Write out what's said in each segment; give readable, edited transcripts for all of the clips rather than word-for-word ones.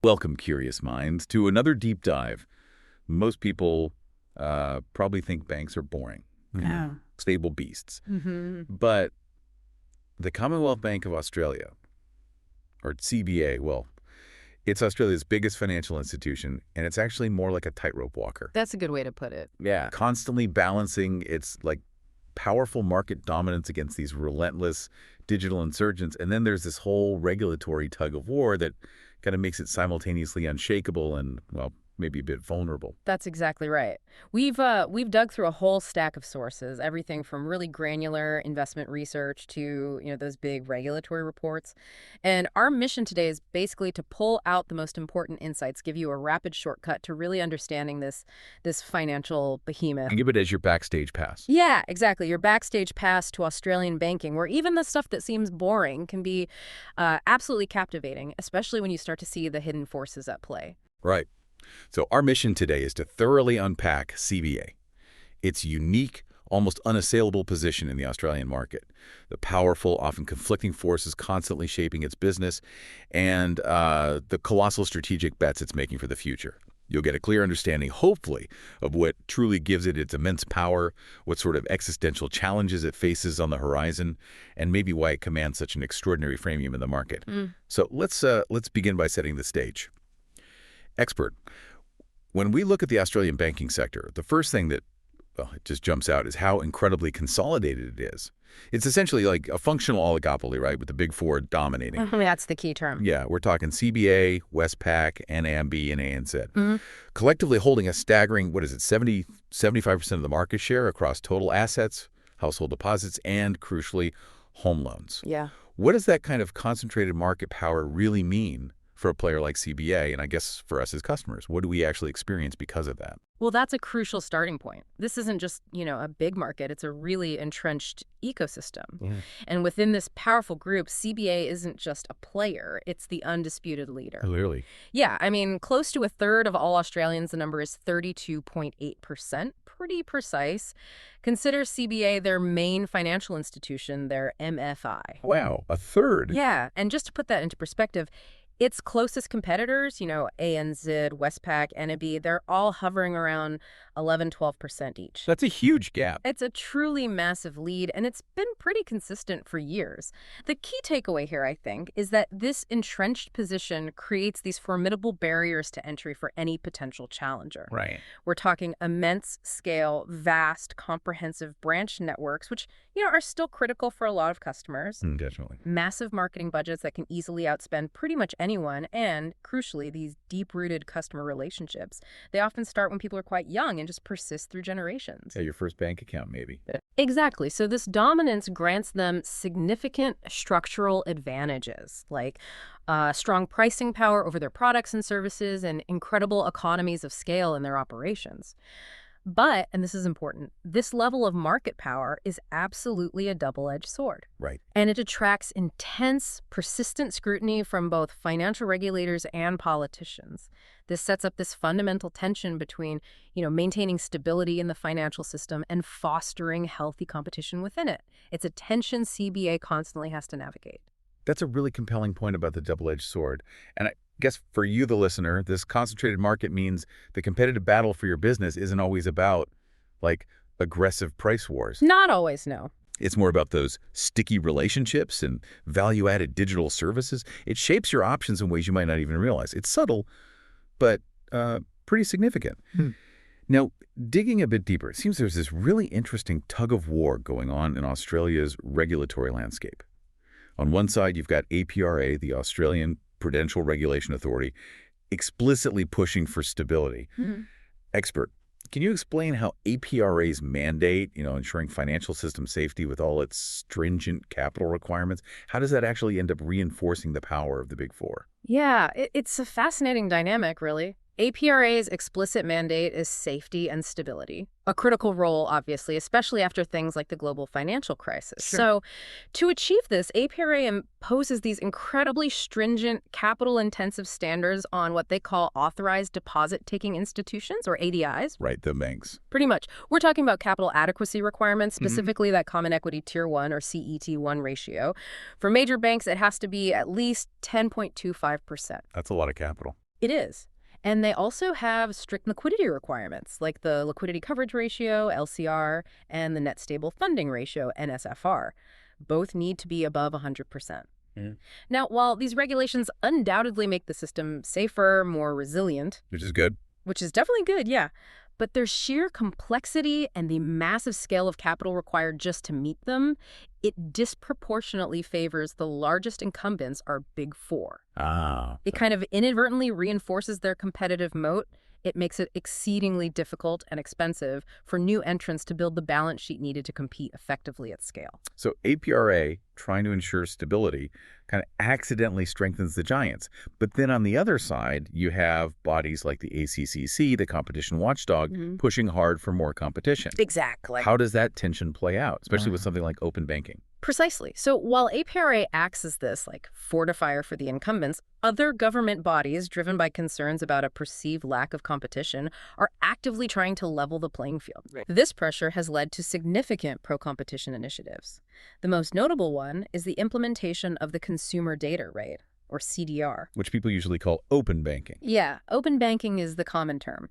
Welcome, curious minds, to another deep dive. Most people probably think banks are boring, Yeah. stable beasts. Mm-hmm. But the Commonwealth Bank of Australia, or CBA, well, it's Australia's biggest financial institution, and it's actually more like a tightrope walker. That's a good way to put it. Yeah. Constantly balancing its powerful market dominance against these relentless digital insurgents. And then there's this whole regulatory tug of war that kind of makes it simultaneously unshakable and, well, maybe a bit vulnerable. That's exactly right. We've dug through a whole stack of sources, everything from really granular investment research to, those big regulatory reports. And our mission today is basically to pull out the most important insights, give you a rapid shortcut to really understanding this financial behemoth. And give it as your backstage pass. Yeah, exactly. Your backstage pass to Australian banking, where even the stuff that seems boring can be absolutely captivating, especially when you start to see the hidden forces at play. Right. So our mission today is to thoroughly unpack CBA, its unique, almost unassailable position in the Australian market, the powerful, often conflicting forces constantly shaping its business, and the colossal strategic bets it's making for the future. You'll get a clear understanding, hopefully, of what truly gives it its immense power, what sort of existential challenges it faces on the horizon, and maybe why it commands such an extraordinary premium in the market. So let's begin by setting the stage. Expert, when we look at the Australian banking sector, the first thing that it just jumps out is how incredibly consolidated it is. It's essentially like a functional oligopoly, right, with the big four dominating. That's the key term. Yeah, we're talking CBA, Westpac, NAMB, and ANZ. Collectively holding a staggering, 75% of the market share across total assets, household deposits, and, crucially, home loans. Yeah. What does that kind of concentrated market power really mean for a player like CBA, and I guess for us as customers? What do we actually experience because of that? Well, that's a crucial starting point. This isn't just, a big market. It's a really entrenched ecosystem. Yeah. And within this powerful group, CBA isn't just a player. It's the undisputed leader. Clearly. Yeah, close to a third of all Australians, the number is 32.8%. Pretty precise. Consider CBA their main financial institution, their MFI. Wow, a third. Yeah, and just to put that into perspective, its closest competitors, ANZ, Westpac, NAB, they're all hovering around 11-12% each. That's a huge gap. It's a truly massive lead, and it's been pretty consistent for years. The key takeaway here, I think, is that this entrenched position creates these formidable barriers to entry for any potential challenger. Right. We're talking immense scale, vast, comprehensive branch networks, which, are still critical for a lot of customers. Definitely. Massive marketing budgets that can easily outspend pretty much anyone, and, crucially, these deep-rooted customer relationships. They often start when people are quite young and just persist through generations. Yeah, your first bank account, maybe. Exactly. So this dominance grants them significant structural advantages, like strong pricing power over their products and services and incredible economies of scale in their operations. But, and this is important, this level of market power is absolutely a double-edged sword. Right. And it attracts intense, persistent scrutiny from both financial regulators and politicians. This sets up this fundamental tension between, maintaining stability in the financial system and fostering healthy competition within it. It's a tension CBA constantly has to navigate. That's a really compelling point about the double-edged sword. And I guess for you, the listener, this concentrated market means the competitive battle for your business isn't always about, aggressive price wars. Not always, no. It's more about those sticky relationships and value-added digital services. It shapes your options in ways you might not even realize. It's subtle, but pretty significant. Now, digging a bit deeper, it seems there's this really interesting tug-of-war going on in Australia's regulatory landscape. On one side, you've got APRA, the Australian Prudential Regulation Authority, explicitly pushing for stability. Expert, can you explain how APRA's mandate, ensuring financial system safety with all its stringent capital requirements, how does that actually end up reinforcing the power of the Big Four? Yeah, it's a fascinating dynamic, really. APRA's explicit mandate is safety and stability, a critical role, obviously, especially after things like the global financial crisis. Sure. So to achieve this, APRA imposes these incredibly stringent, capital-intensive standards on what they call authorized deposit-taking institutions, or ADIs. Right, the banks. Pretty much. We're talking about capital adequacy requirements, specifically that Common Equity Tier 1, or CET1 ratio. For major banks, it has to be at least 10.25%. That's a lot of capital. It is. And they also have strict liquidity requirements, like the liquidity coverage ratio, LCR, and the net stable funding ratio, NSFR. Both need to be above 100%. Mm. Now, while these regulations undoubtedly make the system safer, more resilient, Which is good. which is definitely good, yeah, but their sheer complexity and the massive scale of capital required just to meet them, it disproportionately favors the largest incumbents, our big four. Ah. It kind of inadvertently reinforces their competitive moat. It makes it exceedingly difficult and expensive for new entrants to build the balance sheet needed to compete effectively at scale. So APRA, trying to ensure stability, kind of accidentally strengthens the giants. But then on the other side, you have bodies like the ACCC, the competition watchdog, pushing hard for more competition. Exactly. How does that tension play out, especially with something like open banking? Precisely. So while APRA acts as this, fortifier for the incumbents, other government bodies, driven by concerns about a perceived lack of competition, are actively trying to level the playing field. Right. This pressure has led to significant pro-competition initiatives. The most notable one is the implementation of the Consumer Data Rate, or CDR. Which people usually call open banking. Yeah, open banking is the common term.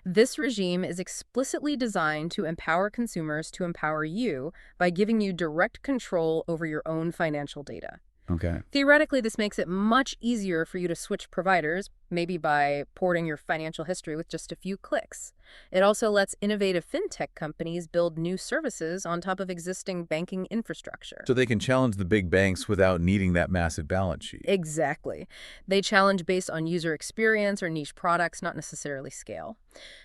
This regime is explicitly designed to empower consumers to empower you by giving you direct control over your own financial data. Okay. Theoretically, this makes it much easier for you to switch providers, maybe by porting your financial history with just a few clicks. It also lets innovative fintech companies build new services on top of existing banking infrastructure. So they can challenge the big banks without needing that massive balance sheet. Exactly. They challenge based on user experience or niche products, not necessarily scale.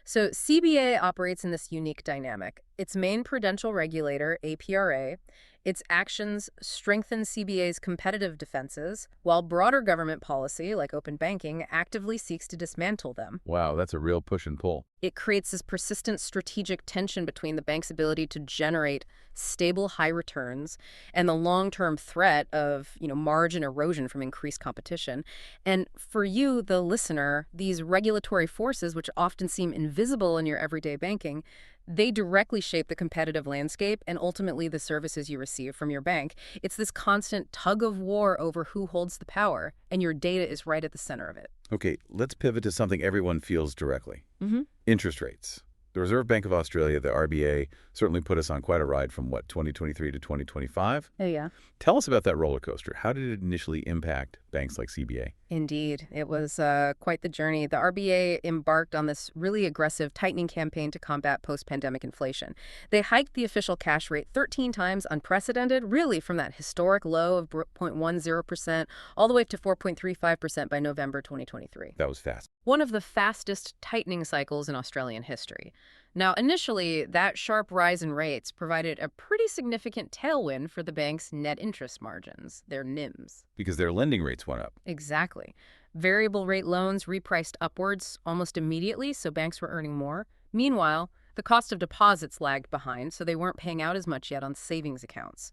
So CBA operates in this unique dynamic. Its main prudential regulator, APRA, its actions strengthen CBA's competitive defenses, while broader government policy, like open banking, actively seeks to dismantle them. Wow, that's a real push and pull. It creates this persistent strategic tension between the bank's ability to generate stable high returns and the long-term threat of, margin erosion from increased competition. And for you, the listener, these regulatory forces, which often seem invisible in your everyday banking, they directly shape the competitive landscape and ultimately the services you receive from your bank. It's this constant tug of war over who holds the power, and your data is right at the center of it. Okay, let's pivot to something everyone feels directly. Mm-hmm. Interest rates. The Reserve Bank of Australia, the RBA, certainly put us on quite a ride from, 2023 to 2025? Oh, yeah. Tell us about that roller coaster. How did it initially impact banks like CBA? Indeed. It was quite the journey. The RBA embarked on this really aggressive tightening campaign to combat post-pandemic inflation. They hiked the official cash rate 13 times, unprecedented, really from that historic low of 0.10% all the way up to 4.35% by November 2023. That was fast. One of the fastest tightening cycles in Australian history. Now, initially, that sharp rise in rates provided a pretty significant tailwind for the bank's net interest margins, their NIMs. Because their lending rates went up. Exactly. Variable rate loans repriced upwards almost immediately, so banks were earning more. Meanwhile, the cost of deposits lagged behind, so they weren't paying out as much yet on savings accounts.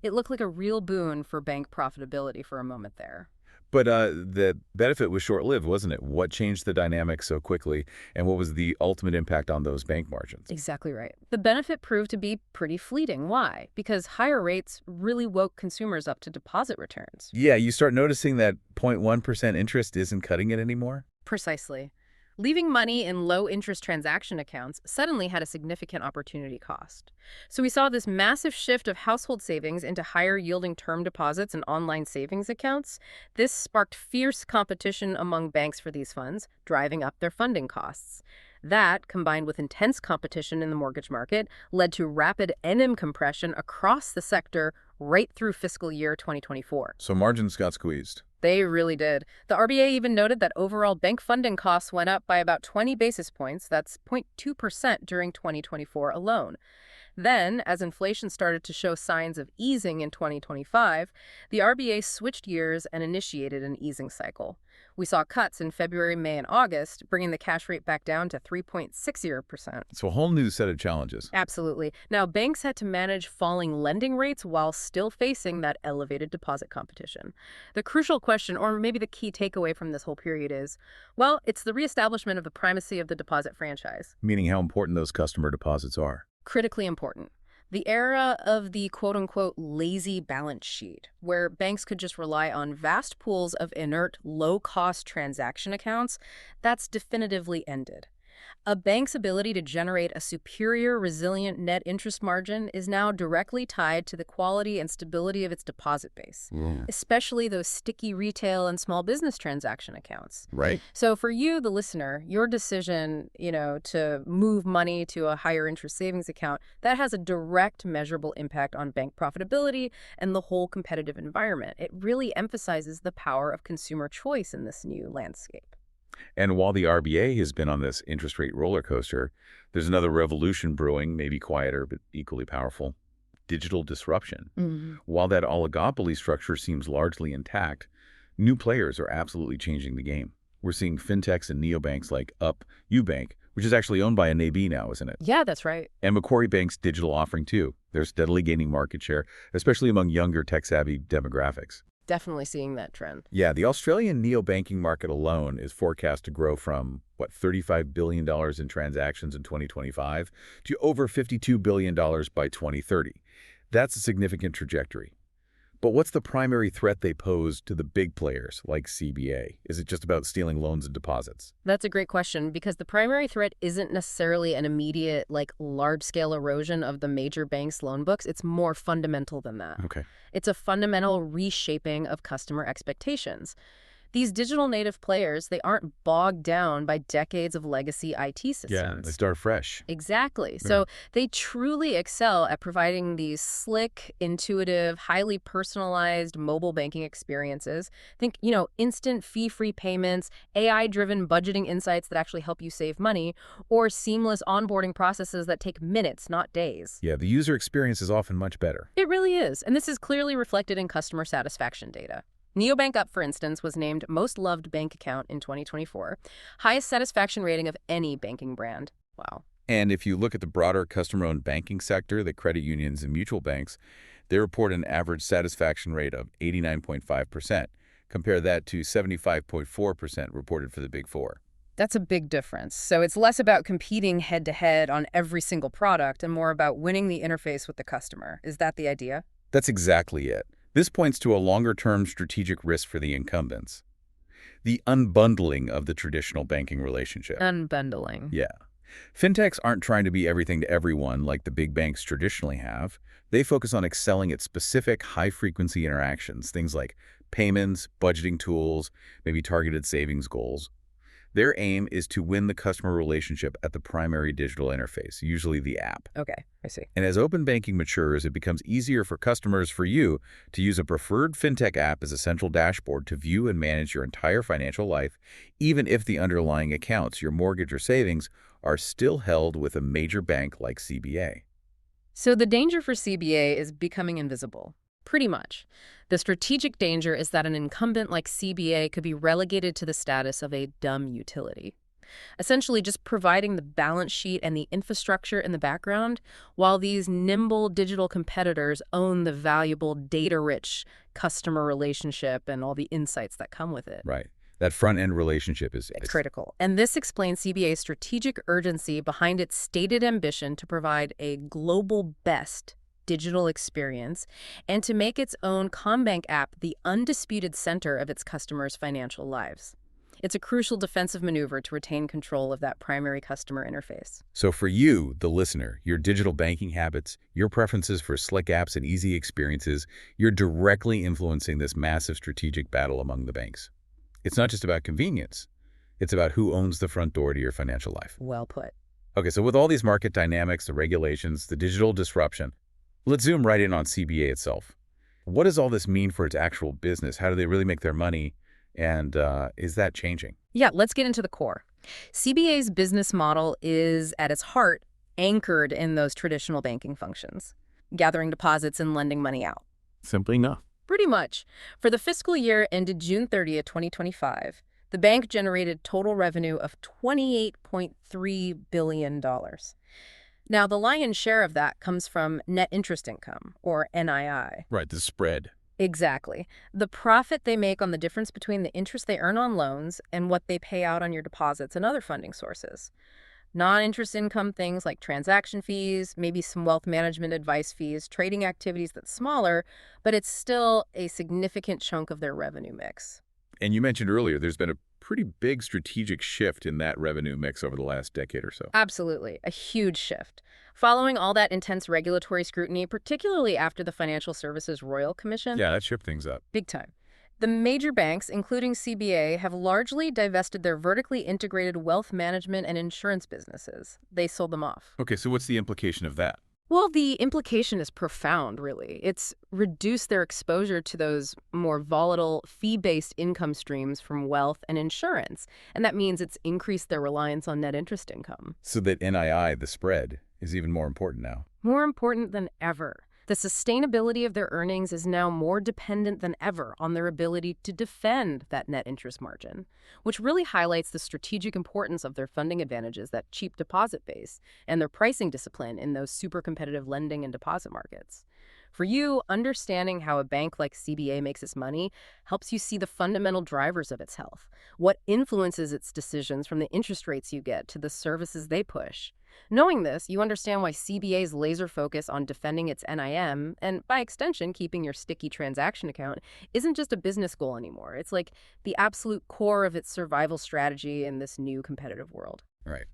It looked like a real boon for bank profitability for a moment there. But the benefit was short-lived, wasn't it? What changed the dynamic so quickly, and what was the ultimate impact on those bank margins? Exactly right. The benefit proved to be pretty fleeting. Why? Because higher rates really woke consumers up to deposit returns. Yeah, you start noticing that 0.1% interest isn't cutting it anymore? Precisely. Leaving money in low-interest transaction accounts suddenly had a significant opportunity cost. So we saw this massive shift of household savings into higher-yielding term deposits and online savings accounts. This sparked fierce competition among banks for these funds, driving up their funding costs. That, combined with intense competition in the mortgage market, led to rapid NIM compression across the sector right through fiscal year 2024. So margins got squeezed. They really did. The RBA even noted that overall bank funding costs went up by about 20 basis points. That's 0.2% during 2024 alone. Then, as inflation started to show signs of easing in 2025, the RBA switched gears and initiated an easing cycle. We saw cuts in February, May, and August, bringing the cash rate back down to 3.60%. So a whole new set of challenges. Absolutely. Now, banks had to manage falling lending rates while still facing that elevated deposit competition. The crucial question, or maybe the key takeaway from this whole period is, well, it's the reestablishment of the primacy of the deposit franchise. Meaning how important those customer deposits are. Critically important. The era of the quote-unquote lazy balance sheet, where banks could just rely on vast pools of inert, low-cost transaction accounts, that's definitively ended. A bank's ability to generate a superior, resilient net interest margin is now directly tied to the quality and stability of its deposit base, Mm. especially those sticky retail and small business transaction accounts. Right. So for you, the listener, your decision, to move money to a higher interest savings account, that has a direct measurable impact on bank profitability and the whole competitive environment. It really emphasizes the power of consumer choice in this new landscape. And while the RBA has been on this interest rate roller coaster, there's another revolution brewing, maybe quieter but equally powerful: digital disruption. Mhm. While that oligopoly structure seems largely intact, new players are absolutely changing the game. We're seeing fintechs and neobanks like Ubank, which is actually owned by a NAB now, isn't it? Yeah, that's right. And Macquarie Bank's digital offering too. They're steadily gaining market share, especially among younger tech-savvy demographics. Definitely seeing that trend. Yeah, the Australian neobanking market alone is forecast to grow from, $35 billion in transactions in 2025 to over $52 billion by 2030. That's a significant trajectory. But what's the primary threat they pose to the big players like CBA? Is it just about stealing loans and deposits? That's a great question because the primary threat isn't necessarily an immediate, large-scale erosion of the major banks' loan books. It's more fundamental than that. Okay. It's a fundamental reshaping of customer expectations. These digital native players, they aren't bogged down by decades of legacy IT Yeah, they systems. start fresh. Exactly. Yeah. So they truly excel at providing these slick, intuitive, highly personalized mobile banking experiences. Think, instant fee-free payments, AI-driven budgeting insights that actually help you save money, or seamless onboarding processes that take minutes, not days. Yeah, the user experience is often much better. It really is, and this is clearly reflected in customer satisfaction data. Neobank Up, for instance, was named Most Loved Bank Account in 2024, highest satisfaction rating of any banking brand. Wow. And if you look at the broader customer-owned banking sector, the credit unions and mutual banks, they report an average satisfaction rate of 89.5%. Compare that to 75.4% reported for the Big Four. That's a big difference. So it's less about competing head-to-head on every single product and more about winning the interface with the customer. Is that the idea? That's exactly it. This points to a longer-term strategic risk for the incumbents: the unbundling of the traditional banking relationship. Unbundling. Yeah. Fintechs aren't trying to be everything to everyone like the big banks traditionally have. They focus on excelling at specific high-frequency interactions, things like payments, budgeting tools, maybe targeted savings goals. Their aim is to win the customer relationship at the primary digital interface, usually the app. Okay, I see. And as open banking matures, it becomes easier for customers, for you, to use a preferred fintech app as a central dashboard to view and manage your entire financial life, even if the underlying accounts, your mortgage or savings, are still held with a major bank like CBA. So the danger for CBA is becoming invisible. Pretty much. The strategic danger is that an incumbent like CBA could be relegated to the status of a dumb utility, essentially just providing the balance sheet and the infrastructure in the background, while these nimble digital competitors own the valuable data-rich customer relationship and all the insights that come with it. Right. That front-end relationship is Critical. And this explains CBA's strategic urgency behind its stated ambition to provide a global best digital experience and to make its own CommBank app the undisputed center of its customers' financial lives. It's a crucial defensive maneuver to retain control of that primary customer interface. So for you, the listener, your digital banking habits, your preferences for slick apps and easy experiences, you're directly influencing this massive strategic battle among the banks. It's not just about convenience. It's about who owns the front door to your financial life. Well put. Okay, so with all these market dynamics, the regulations, the digital disruption, let's zoom right in on CBA itself. What does all this mean for its actual business? How do they really make their money? And is that changing? Yeah, let's get into the core. CBA's business model is, at its heart, anchored in those traditional banking functions, gathering deposits and lending money out. Simply no. Pretty much. For the fiscal year ended June 30th, 2025, the bank generated total revenue of $28.3 billion. Now, the lion's share of that comes from net interest income, or NII. Right, the spread. Exactly. The profit they make on the difference between the interest they earn on loans and what they pay out on your deposits and other funding sources. Non-interest income things like transaction fees, maybe some wealth management advice fees, trading activities that's smaller, but it's still a significant chunk of their revenue mix. And you mentioned earlier there's been a pretty big strategic shift in that revenue mix over the last decade or so. Absolutely, a huge shift. Following all that intense regulatory scrutiny, particularly after the Financial Services Royal Commission, Yeah, that shifted things up. big time. The major banks, including CBA, have largely divested their vertically integrated wealth management and insurance businesses. They sold them off. Okay, so what's the implication of that? Well, the implication is profound, really. It's reduced their exposure to those more volatile, fee-based income streams from wealth and insurance. And that means it's increased their reliance on net interest income. So that NII, the spread, is even more important now. More important than ever. The sustainability of their earnings is now more dependent than ever on their ability to defend that net interest margin, which really highlights the strategic importance of their funding advantages, that cheap deposit base, and their pricing discipline in those super competitive lending and deposit markets. For you, understanding how a bank like CBA makes its money helps you see the fundamental drivers of its health, what influences its decisions from the interest rates you get to the services they push. Knowing this, you understand why CBA's laser focus on defending its NIM, and by extension, keeping your sticky transaction account, isn't just a business goal anymore. It's like the absolute core of its survival strategy in this new competitive world. Right.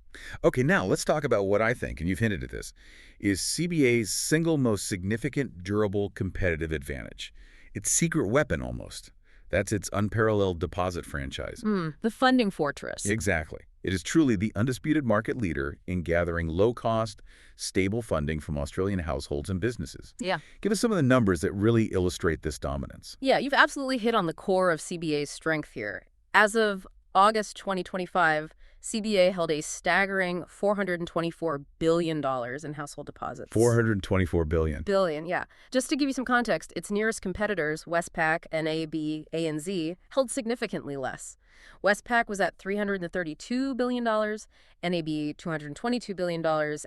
Okay, now let's talk about what I think, and you've hinted at this, is CBA's single most significant durable competitive advantage. Its secret weapon, almost. That's its unparalleled deposit franchise. The funding fortress. Exactly. It is truly the undisputed market leader in gathering low-cost, stable funding from Australian households and businesses. Yeah. Give us some of the numbers that really illustrate this dominance. Yeah, you've absolutely hit on the core of CBA's strength here. As of August 2025, CBA held a staggering $424 billion in household deposits. $424 billion. Billion, yeah. Just to give you some context, its nearest competitors, Westpac, NAB, ANZ, held significantly less. Westpac was at $332 billion, NAB $222 billion,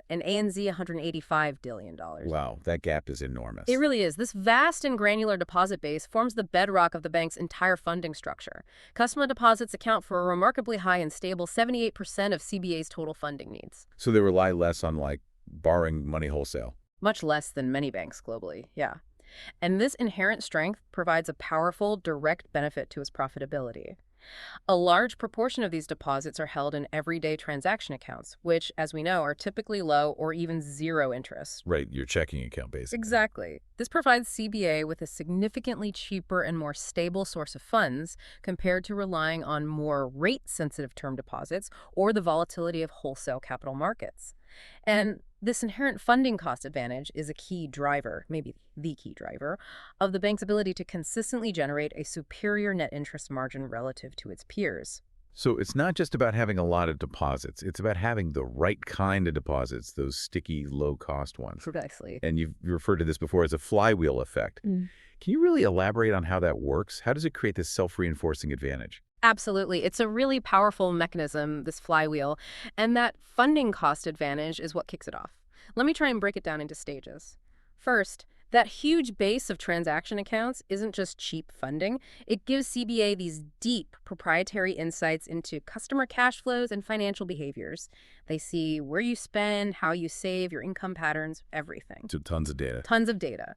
and ANZ $185 billion. Wow, that gap is enormous. It really is. This vast and granular deposit base forms the bedrock of the bank's entire funding structure. Customer deposits account for a remarkably high and stable 78% of CBA's total funding needs. So they rely less on, borrowing money wholesale. Much less than many banks globally, yeah. And this inherent strength provides a powerful, direct benefit to its profitability. A large proportion of these deposits are held in everyday transaction accounts, which, as we know, are typically low or even zero interest. Right, your checking account, basically. Exactly. This provides CBA with a significantly cheaper and more stable source of funds compared to relying on more rate-sensitive term deposits or the volatility of wholesale capital markets. And this inherent funding cost advantage is a key driver, maybe the key driver, of the bank's ability to consistently generate a superior net interest margin relative to its peers. So it's not just about having a lot of deposits. It's about having the right kind of deposits, those sticky, low-cost ones. Precisely. And you've referred to this before as a flywheel effect. Can you really elaborate on how that works? How does it create this self-reinforcing advantage? Absolutely. It's a really powerful mechanism, this flywheel, and that funding cost advantage is what kicks it off. Let me try and break it down into stages. First, that huge base of transaction accounts isn't just cheap funding. It gives CBA these deep proprietary insights into customer cash flows and financial behaviors. They see where you spend, how you save, your income patterns, everything. So tons of data. Tons of data.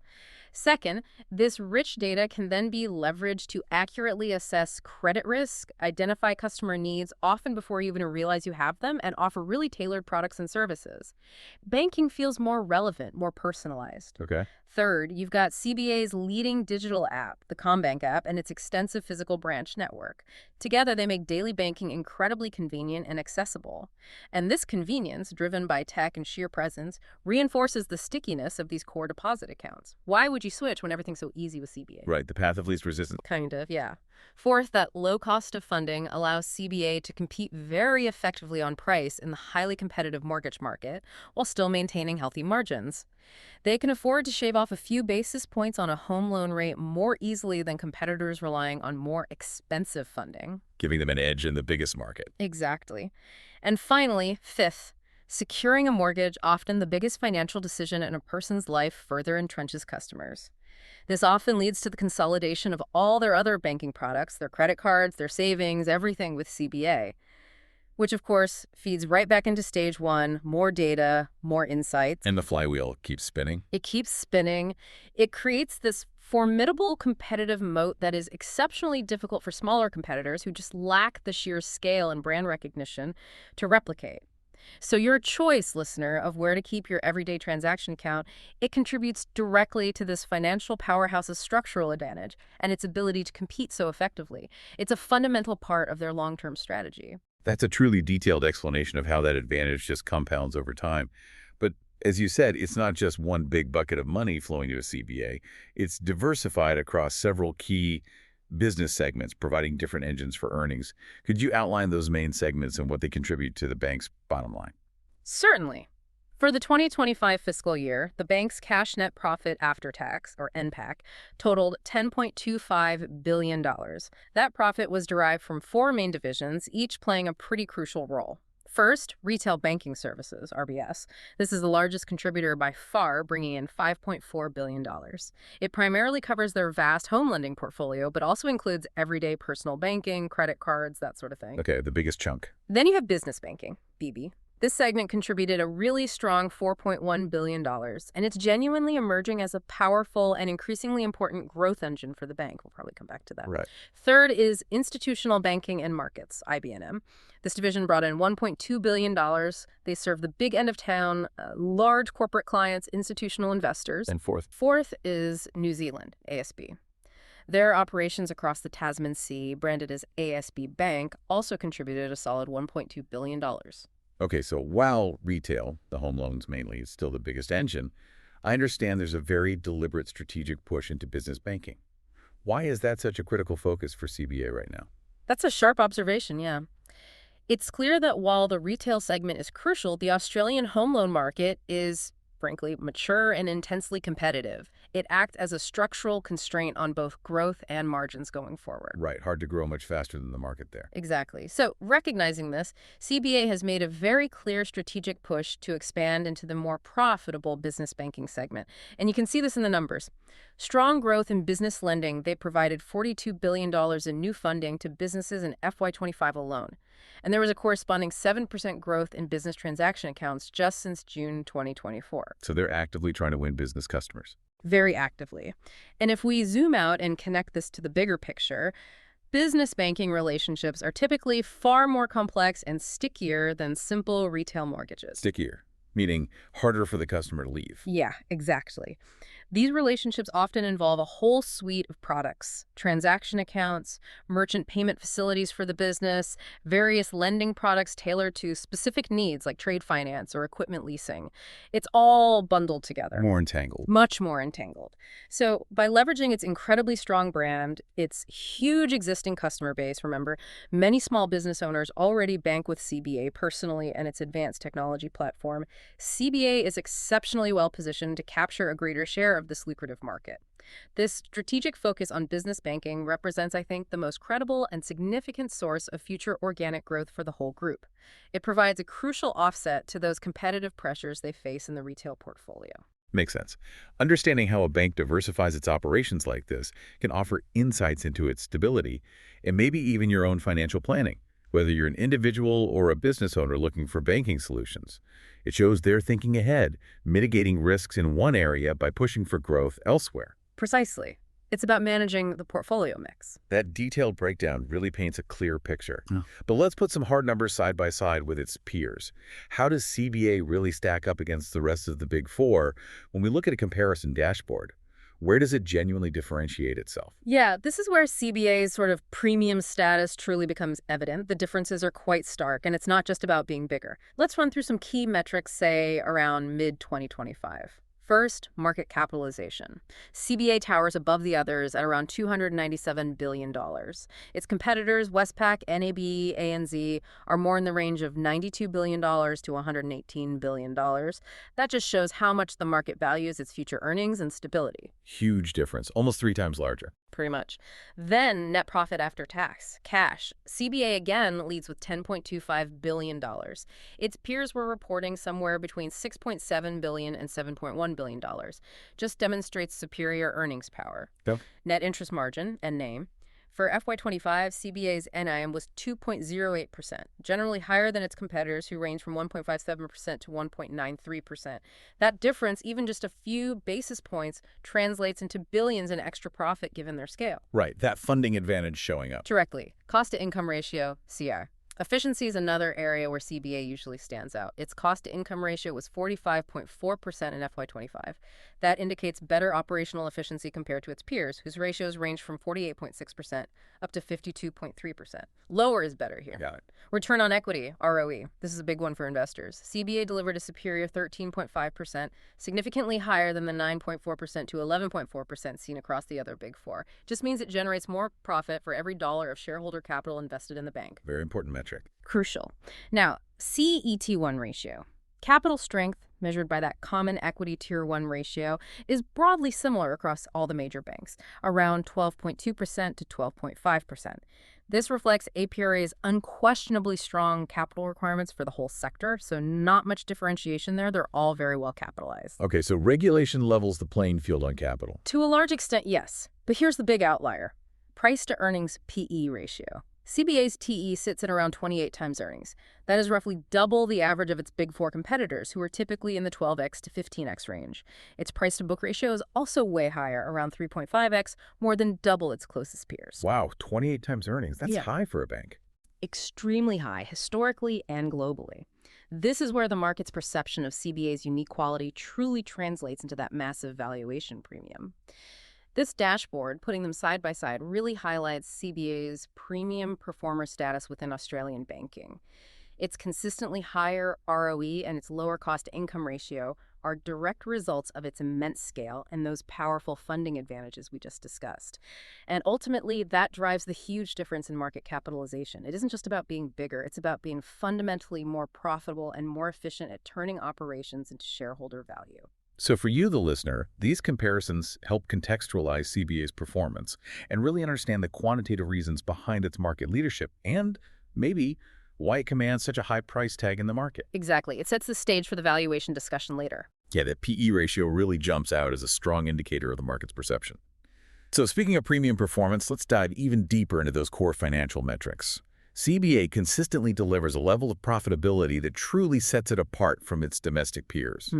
Second, this rich data can then be leveraged to accurately assess credit risk, identify customer needs, often before you even realize you have them, and offer really tailored products and services. Banking feels more relevant, more personalized. Okay. Third, you've got CBA's leading digital app, the CommBank app, and its extensive physical branch network. Together, they make daily banking incredibly convenient and accessible. And this convenience, driven by tech and sheer presence, reinforces the stickiness of these core deposit accounts. Why would you switch when everything's so easy with CBA? Right, the path of least resistance. Kind of, yeah. Fourth, that low cost of funding allows CBA to compete very effectively on price in the highly competitive mortgage market while still maintaining healthy margins. They can afford to shave off a few basis points on a home loan rate more easily than competitors relying on more expensive funding. Giving them an edge in the biggest market. Exactly. And finally, fifth, securing a mortgage, often the biggest financial decision in a person's life, further entrenches customers. This often leads to the consolidation of all their other banking products, their credit cards, their savings, everything with CBA. which of course feeds right back into stage one, more data, more insights. And the flywheel keeps spinning. It keeps spinning. It creates this formidable competitive moat that is exceptionally difficult for smaller competitors who just lack the sheer scale and brand recognition to replicate. So your choice, listener, of where to keep your everyday transaction account, it contributes directly to this financial powerhouse's structural advantage and its ability to compete so effectively. It's a fundamental part of their long-term strategy. That's a truly detailed explanation of how that advantage just compounds over time. But as you said, it's not just one big bucket of money flowing to a CBA. It's diversified across several key business segments, providing different engines for earnings. Could you outline those main segments and what they contribute to the bank's bottom line? Certainly. For the 2025 fiscal year, the bank's cash net profit after tax, or NPAC, totaled $10.25 billion. That profit was derived from four main divisions, each playing a pretty crucial role. First, retail banking services, RBS. This is the largest contributor by far, bringing in $5.4 billion. It primarily covers their vast home lending portfolio, but also includes everyday personal banking, credit cards, that sort of thing. Okay, the biggest chunk. Then you have business banking, BB. This segment contributed a really strong $4.1 billion, and it's genuinely emerging as a powerful and increasingly important growth engine for the bank. We'll probably come back to that. Right. Third is institutional banking and markets, IB&M. This division brought in $1.2 billion. They serve the big end of town, large corporate clients, institutional investors. And fourth. Fourth is New Zealand, ASB. Their operations across the Tasman Sea, branded as ASB Bank, also contributed a solid $1.2 billion. Okay, so while retail, the home loans mainly, is still the biggest engine, I understand there's a very deliberate strategic push into business banking. Why is that such a critical focus for CBA right now? That's a sharp observation, yeah. It's clear that while the retail segment is crucial, the Australian home loan market is, frankly, mature and intensely competitive. It acts as a structural constraint on both growth and margins going forward. Right, hard to grow much faster than the market there. Exactly. So, recognizing this, CBA has made a very clear strategic push to expand into the more profitable business banking segment. And you can see this in the numbers. Strong growth in business lending, they provided $42 billion in new funding to businesses in FY25 alone. And there was a corresponding 7% growth in business transaction accounts just since June 2024. So they're actively trying to win business customers. Very actively. And if we zoom out and connect this to the bigger picture, business banking relationships are typically far more complex and stickier than simple retail mortgages. Stickier, meaning harder for the customer to leave. Yeah, exactly. These relationships often involve a whole suite of products, transaction accounts, merchant payment facilities for the business, various lending products tailored to specific needs like trade finance or equipment leasing. It's all bundled together. More entangled. Much more entangled. So by leveraging its incredibly strong brand, its huge existing customer base, remember, many small business owners already bank with CBA personally and its advanced technology platform, CBA is exceptionally well positioned to capture a greater share of this lucrative market. This strategic focus on business banking represents, I think, the most credible and significant source of future organic growth for the whole group. It provides a crucial offset to those competitive pressures they face in the retail portfolio. Makes sense. Understanding how a bank diversifies its operations like this can offer insights into its stability and maybe even your own financial planning, whether you're an individual or a business owner looking for banking solutions. It shows they're thinking ahead, mitigating risks in one area by pushing for growth elsewhere. Precisely. It's about managing the portfolio mix. That detailed breakdown really paints a clear picture. Yeah. But let's put some hard numbers side by side with its peers. How does CBA really stack up against the rest of the Big Four when we look at a comparison dashboard? Where does it genuinely differentiate itself? Yeah, this is where CBA's sort of premium status truly becomes evident. The differences are quite stark, and it's not just about being bigger. Let's run through some key metrics, say, around mid-2025. First, market capitalization. CBA towers above the others at around $297 billion. Its competitors, Westpac, NAB, ANZ, are more in the range of $92 billion to $118 billion. That just shows how much the market values its future earnings and stability. Huge difference, almost 3 times larger. Pretty much. Then net profit after tax, cash. CBA again leads with $10.25 billion. Its peers were reporting somewhere between $6.7 billion and $7.1 billion. Just demonstrates superior earnings power. Yep. Net interest margin and name. For FY25, CBA's NIM was 2.08%, generally higher than its competitors who range from 1.57% to 1.93%. That difference, even just a few basis points, translates into billions in extra profit given their scale. Right, that funding advantage showing up. Directly. Cost-to-income ratio, CI. Efficiency is another area where CBA usually stands out. Its cost-to-income ratio was 45.4% in FY25. That indicates better operational efficiency compared to its peers, whose ratios range from 48.6% up to 52.3%. Lower is better here. Got it. Return on equity, ROE. This is a big one for investors. CBA delivered a superior 13.5%, significantly higher than the 9.4% to 11.4% seen across the other big four. Just means it generates more profit for every dollar of shareholder capital invested in the bank. Very important metric. Crucial. Now, CET1 ratio. Capital strength, measured by that Common Equity Tier 1 ratio, is broadly similar across all the major banks, around 12.2% to 12.5%. This reflects APRA's unquestionably strong capital requirements for the whole sector, so not much differentiation there. They're all very well capitalized. Okay, so regulation levels the playing field on capital. To a large extent, yes. But here's the big outlier. Price-to-earnings PE ratio. CBA's TE sits at around 28 times earnings. That is roughly double the average of its big four competitors, who are typically in the 12x to 15x range. Its price-to-book ratio is also way higher, around 3.5x, more than double its closest peers. Wow, 28 times earnings. That's high for a bank. Extremely high, historically and globally. This is where the market's perception of CBA's unique quality truly translates into that massive valuation premium. This dashboard, putting them side by side, really highlights CBA's premium performer status within Australian banking. Its consistently higher ROE and its lower cost-to-income ratio are direct results of its immense scale and those powerful funding advantages we just discussed. And ultimately, that drives the huge difference in market capitalization. It isn't just about being bigger, it's about being fundamentally more profitable and more efficient at turning operations into shareholder value. So for you, the listener, these comparisons help contextualize CBA's performance and really understand the quantitative reasons behind its market leadership and maybe why it commands such a high price tag in the market. Exactly. It sets the stage for the valuation discussion later. Yeah, that PE ratio really jumps out as a strong indicator of the market's perception. So speaking of premium performance, let's dive even deeper into those core financial metrics. CBA consistently delivers a level of profitability that truly sets it apart from its domestic peers.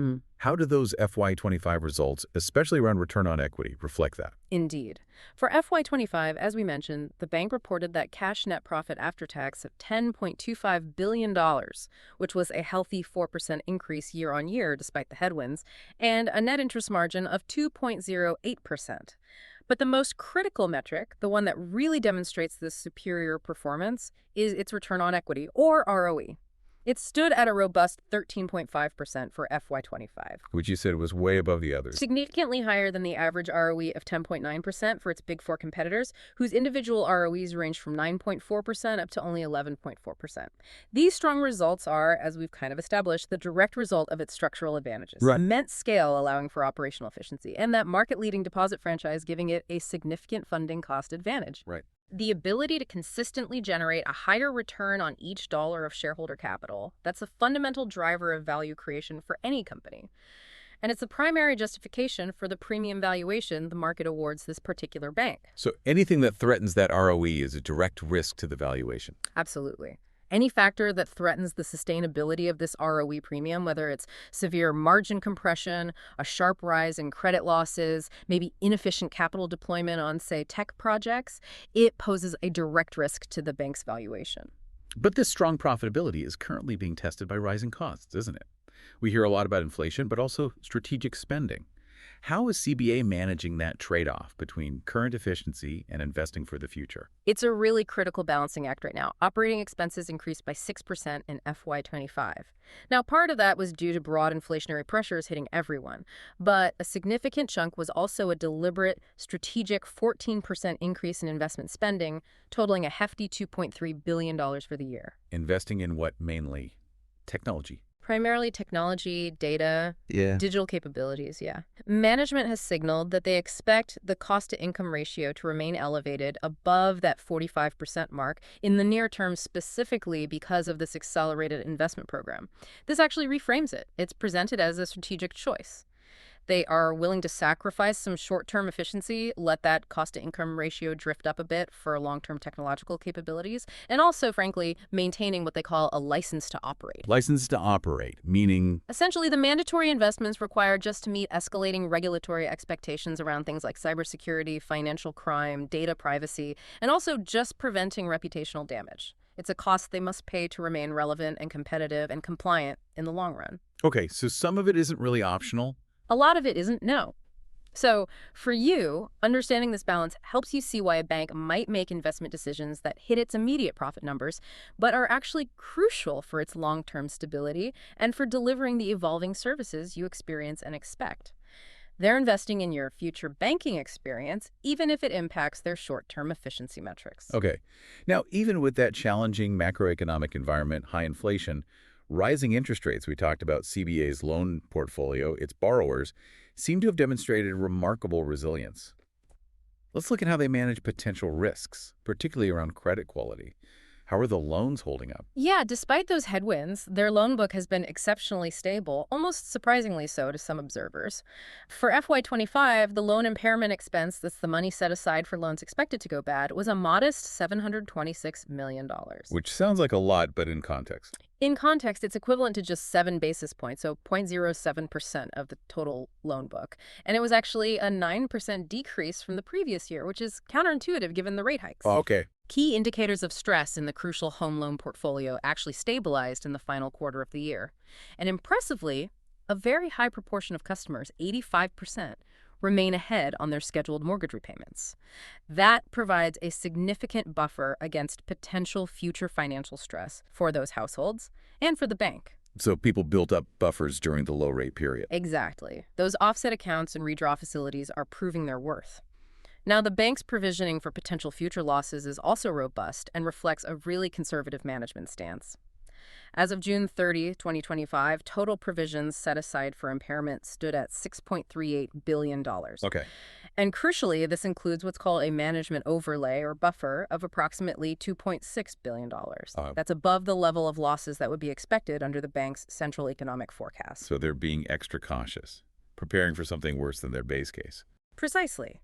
How do those FY25 results, especially around return on equity, reflect that? Indeed. For FY25, as we mentioned, the bank reported that cash net profit after tax of $10.25 billion, which was a healthy 4% increase year on year despite the headwinds, and a net interest margin of 2.08%. But the most critical metric, the one that really demonstrates this superior performance, is its return on equity, or ROE. It stood at a robust 13.5% for FY25. Which you said was way above the others. Significantly higher than the average ROE of 10.9% for its big four competitors, whose individual ROEs range from 9.4% up to only 11.4%. These strong results are, as we've kind of established, the direct result of its structural advantages. Right. Immense scale allowing for operational efficiency, and that market-leading deposit franchise giving it a significant funding cost advantage. Right. The ability to consistently generate a higher return on each dollar of shareholder capital, that's a fundamental driver of value creation for any company. And it's the primary justification for the premium valuation the market awards this particular bank. So anything that threatens that ROE is a direct risk to the valuation. Absolutely. Any factor that threatens the sustainability of this ROE premium, whether it's severe margin compression, a sharp rise in credit losses, maybe inefficient capital deployment on, say, tech projects, it poses a direct risk to the bank's valuation. But this strong profitability is currently being tested by rising costs, isn't it? We hear a lot about inflation, but also strategic spending. How is CBA managing that trade-off between current efficiency and investing for the future? It's a really critical balancing act right now. Operating expenses increased by 6% in FY25. Now, part of that was due to broad inflationary pressures hitting everyone, but a significant chunk was also a deliberate, strategic 14% increase in investment spending, totaling a hefty $2.3 billion for the year. Investing in what mainly? Technology. Primarily technology, data, digital capabilities, Management has signaled that they expect the cost-to-income ratio to remain elevated above that 45% mark in the near term, specifically because of this accelerated investment program. This actually reframes it. It's presented as a strategic choice. They are willing to sacrifice some short-term efficiency, let that cost-to-income ratio drift up a bit for long-term technological capabilities, and also, frankly, maintaining what they call a license to operate. License to operate, meaning Essentially, the mandatory investments required just to meet escalating regulatory expectations around things like cybersecurity, financial crime, data privacy, and also just preventing reputational damage. It's a cost they must pay to remain relevant and competitive and compliant in the long run. okay, so some of it isn't really optional. A lot of it isn't, no. So, for you, understanding this balance helps you see why a bank might make investment decisions that hit its immediate profit numbers, but are actually crucial for its long-term stability and for delivering the evolving services you experience and expect. They're investing in your future banking experience, even if it impacts their short-term efficiency metrics. Okay. Now, even with that challenging macroeconomic environment, high inflation, rising interest rates, we talked about CBA's loan portfolio, its borrowers, seem to have demonstrated remarkable resilience. Let's look at how they manage potential risks, particularly around credit quality. How are the loans holding up? Yeah, despite those headwinds, their loan book has been exceptionally stable, almost surprisingly so to some observers. For FY25, the loan impairment expense, that's the money set aside for loans expected to go bad, was a modest $726 million. Which sounds like a lot, but in context. In context, it's equivalent to just 7 basis points, so 0.07% of the total loan book. And it was actually a 9% decrease from the previous year, which is counterintuitive given the rate hikes. Okay. Key indicators of stress in the crucial home loan portfolio actually stabilized in the final quarter of the year. And impressively, a very high proportion of customers, 85%, remain ahead on their scheduled mortgage repayments. That provides a significant buffer against potential future financial stress for those households and for the bank. So people built up buffers during the low rate period. Exactly. Those offset accounts and redraw facilities are proving their worth. Now, the bank's provisioning for potential future losses is also robust and reflects a really conservative management stance. As of June 30, 2025, total provisions set aside for impairment stood at $6.38 billion. Okay. And crucially, this includes what's called a management overlay or buffer of approximately $2.6 billion. That's above the level of losses that would be expected under the bank's central economic forecast. So they're being extra cautious, preparing for something worse than their base case. Precisely.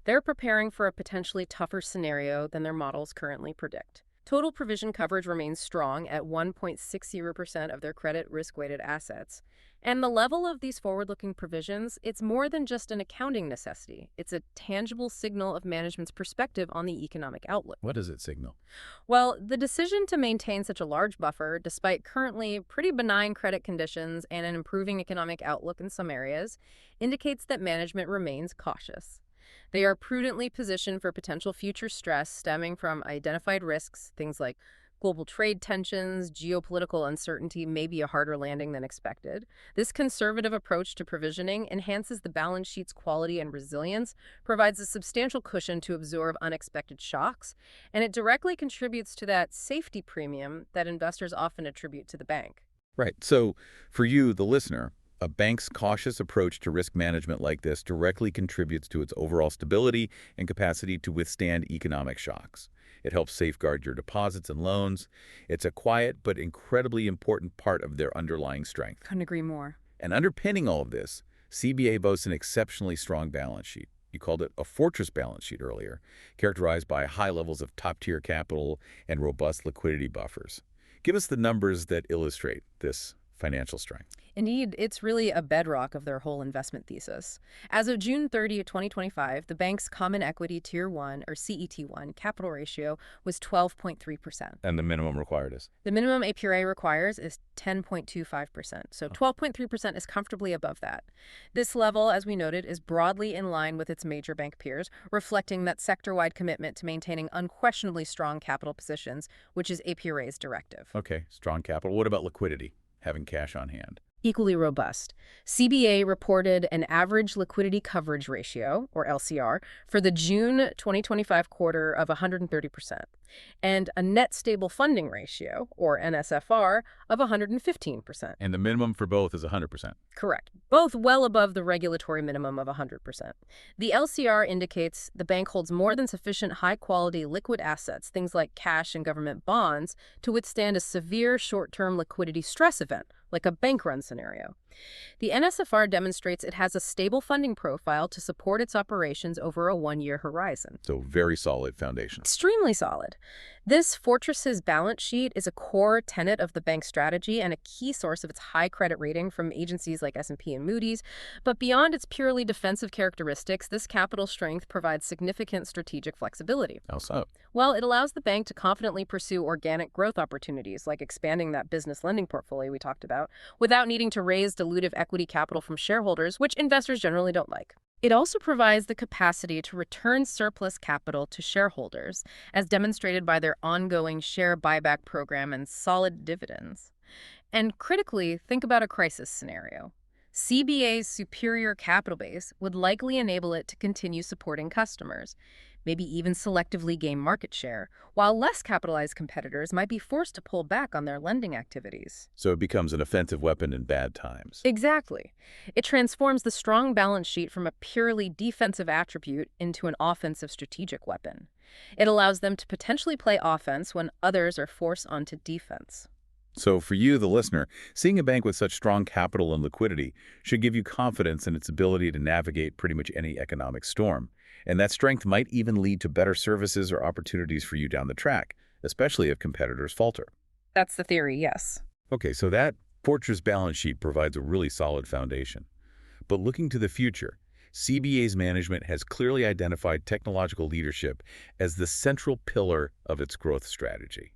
They're preparing for a potentially tougher scenario than their models currently predict. Total provision coverage remains strong at 1.60% of their credit risk-weighted assets. And the level of these forward-looking provisions, it's more than just an accounting necessity. It's a tangible signal of management's perspective on the economic outlook. What does it signal? Well, the decision to maintain such a large buffer, despite currently pretty benign credit conditions and an improving economic outlook in some areas, indicates that management remains cautious. They are prudently positioned for potential future stress stemming from identified risks, things like global trade tensions, geopolitical uncertainty, maybe a harder landing than expected. This conservative approach to provisioning enhances the balance sheet's quality and resilience, provides a substantial cushion to absorb unexpected shocks, and it directly contributes to that safety premium that investors often attribute to the bank. Right. So for you, the listener, a bank's cautious approach to risk management like this directly contributes to its overall stability and capacity to withstand economic shocks. It helps safeguard your deposits and loans. It's a quiet but incredibly important part of their underlying strength. Couldn't agree more. And underpinning all of this, CBA boasts an exceptionally strong balance sheet. You called it a fortress balance sheet earlier, characterized by high levels of top-tier capital and robust liquidity buffers. Give us the numbers that illustrate this financial strength. Indeed, it's really a bedrock of their whole investment thesis. As of June 30, 2025, the bank's Common Equity Tier 1, or CET1, capital ratio was 12.3%. And the minimum required is? The minimum APRA requires is 10.25%, so 12.3% is comfortably above that. This level, as we noted, is broadly in line with its major bank peers, reflecting that sector-wide commitment to maintaining unquestionably strong capital positions, which is APRA's directive. Okay, strong capital. What about liquidity? Having cash on hand? Equally robust. CBA reported an average liquidity coverage ratio, or LCR, for the June 2025 quarter of 130%. and a net stable funding ratio, or NSFR, of 115%. And the minimum for both is 100%. Correct. Both well above the regulatory minimum of 100%. The LCR indicates the bank holds more than sufficient high-quality liquid assets, things like cash and government bonds, to withstand a severe short-term liquidity stress event, like a bank run scenario. The NSFR demonstrates it has a stable funding profile to support its operations over a one-year horizon. So very solid foundation. Extremely solid. This fortress's balance sheet is a core tenet of the bank's strategy and a key source of its high credit rating from agencies like S&P and Moody's. But beyond its purely defensive characteristics, this capital strength provides significant strategic flexibility. How so? Well, it allows the bank to confidently pursue organic growth opportunities, like expanding that business lending portfolio we talked about, without needing to raise dilutive equity capital from shareholders, which investors generally don't like. It also provides the capacity to return surplus capital to shareholders, as demonstrated by their ongoing share buyback program and solid dividends. And critically, think about a crisis scenario. CBA's superior capital base would likely enable it to continue supporting customers, maybe even selectively gain market share, while less capitalized competitors might be forced to pull back on their lending activities. So it becomes an offensive weapon in bad times. Exactly. It transforms the strong balance sheet from a purely defensive attribute into an offensive strategic weapon. It allows them to potentially play offense when others are forced onto defense. So for you, the listener, seeing a bank with such strong capital and liquidity should give you confidence in its ability to navigate pretty much any economic storm. And that strength might even lead to better services or opportunities for you down the track, especially if competitors falter. That's the theory, yes. Okay, so that fortress balance sheet provides a really solid foundation. But looking to the future, CBA's management has clearly identified technological leadership as the central pillar of its growth strategy.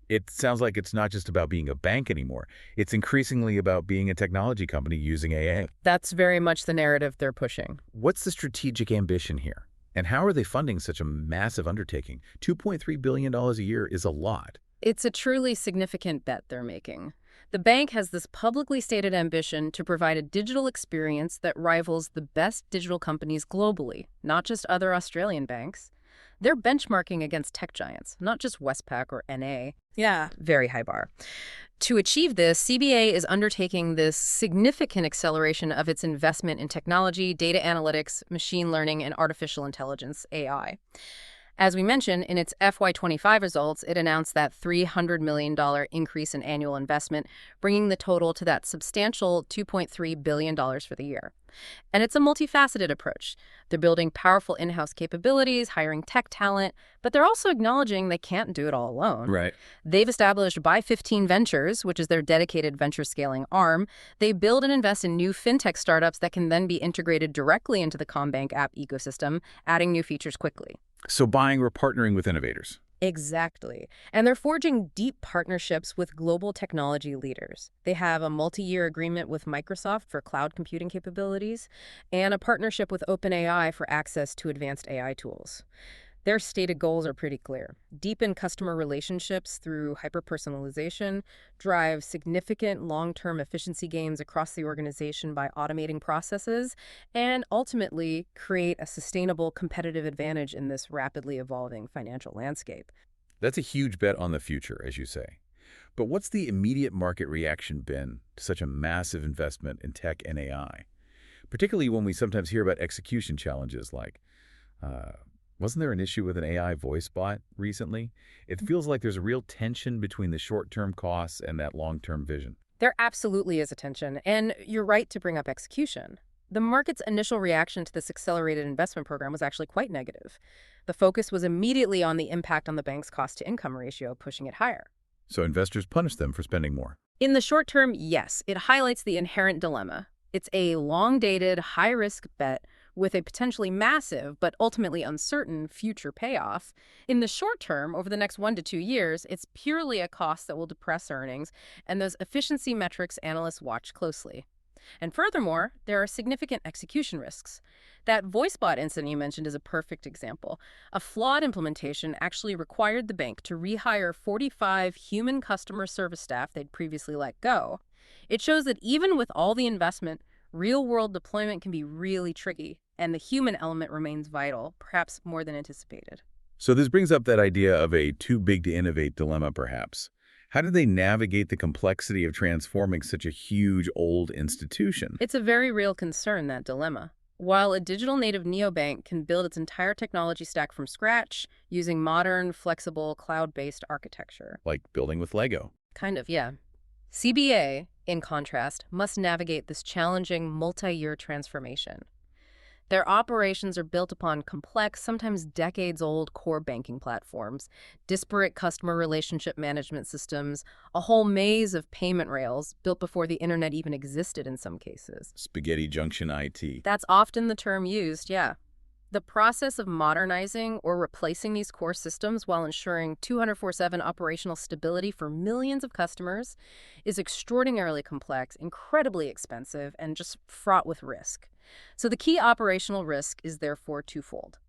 It sounds like it's not just about being a bank anymore. It's increasingly about being a technology company using AI. That's very much the narrative they're pushing. What's the strategic ambition here? And how are they funding such a massive undertaking? $2.3 billion a year is a lot. It's a truly significant bet they're making. The bank has this publicly stated ambition to provide a digital experience that rivals the best digital companies globally, not just other Australian banks. They're benchmarking against tech giants, not just Westpac or NA. Yeah. Very high bar. To achieve this, CBA is undertaking this significant acceleration of its investment in technology, data analytics, machine learning, and artificial intelligence, AI. As we mentioned, in its FY25 results, it announced that $300 million increase in annual investment, bringing the total to that substantial $2.3 billion for the year. And it's a multifaceted approach. They're building powerful in-house capabilities, hiring tech talent, but they're also acknowledging they can't do it all alone. Right. They've established Buy 15 Ventures, which is their dedicated venture scaling arm. They build and invest in new fintech startups that can then be integrated directly into the CommBank app ecosystem, adding new features quickly. So buying or partnering with innovators. Exactly. And they're forging deep partnerships with global technology leaders. They have a multi-year agreement with Microsoft for cloud computing capabilities and a partnership with OpenAI for access to advanced AI tools. Their stated goals are pretty clear. Deepen customer relationships through hyper-personalization, drive significant long-term efficiency gains across the organization by automating processes, and ultimately create a sustainable competitive advantage in this rapidly evolving financial landscape. That's a huge bet on the future, as you say. But what's the immediate market reaction been to such a massive investment in tech and AI? Particularly when we sometimes hear about execution challenges like, wasn't there an issue with an AI voice bot recently? It feels like there's a real tension between the short-term costs and that long-term vision. There absolutely is a tension, and you're right to bring up execution. The market's initial reaction to this accelerated investment program was actually quite negative. The focus was immediately on the impact on the bank's cost-to-income ratio, pushing it higher. So investors punish them for spending more. In the short term, yes, it highlights the inherent dilemma. It's a long-dated, high-risk bet with a potentially massive but ultimately uncertain future payoff. In the short term, over the next 1 to 2 years, it's purely a cost that will depress earnings, and those efficiency metrics analysts watch closely. And furthermore, there are significant execution risks. That VoiceBot incident you mentioned is a perfect example. A flawed implementation actually required the bank to rehire 45 human customer service staff they'd previously let go. It shows that even with all the investment, real-world deployment can be really tricky, and the human element remains vital, perhaps more than anticipated. So this brings up that idea of a too big to innovate dilemma, perhaps. How do they navigate the complexity of transforming such a huge old institution? It's a very real concern, that dilemma. While a digital native neobank can build its entire technology stack from scratch using modern, flexible, cloud-based architecture. Like building with Lego. Kind of, yeah. CBA, in contrast, must navigate this challenging multi-year transformation. Their operations are built upon complex, sometimes decades-old core banking platforms, disparate customer relationship management systems, a whole maze of payment rails built before the internet even existed in some cases. Spaghetti Junction IT. That's often the term used, yeah. The process of modernizing or replacing these core systems while ensuring 24/7 operational stability for millions of customers is extraordinarily complex, incredibly expensive, and just fraught with risk. So the key operational risk is therefore twofold.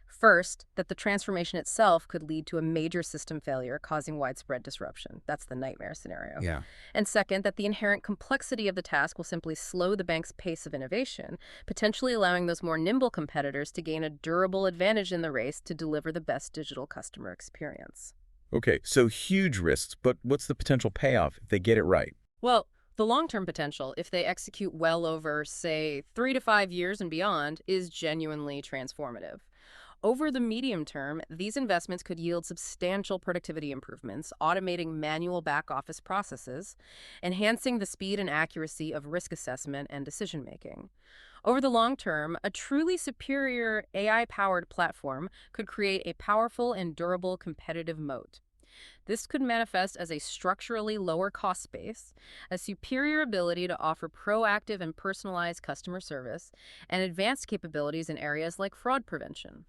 First, that the transformation itself could lead to a major system failure causing widespread disruption. That's the nightmare scenario. Yeah. And second, that the inherent complexity of the task will simply slow the bank's pace of innovation, potentially allowing those more nimble competitors to gain a durable advantage in the race to deliver the best digital customer experience. Okay, so huge risks, but what's the potential payoff if they get it right? Well, the long-term potential, if they execute well over, say, 3 to 5 years and beyond, is genuinely transformative. Over the medium term, these investments could yield substantial productivity improvements, automating manual back-office processes, enhancing the speed and accuracy of risk assessment and decision-making. Over the long term, a truly superior AI-powered platform could create a powerful and durable competitive moat. This could manifest as a structurally lower cost base, a superior ability to offer proactive and personalized customer service, and advanced capabilities in areas like fraud prevention.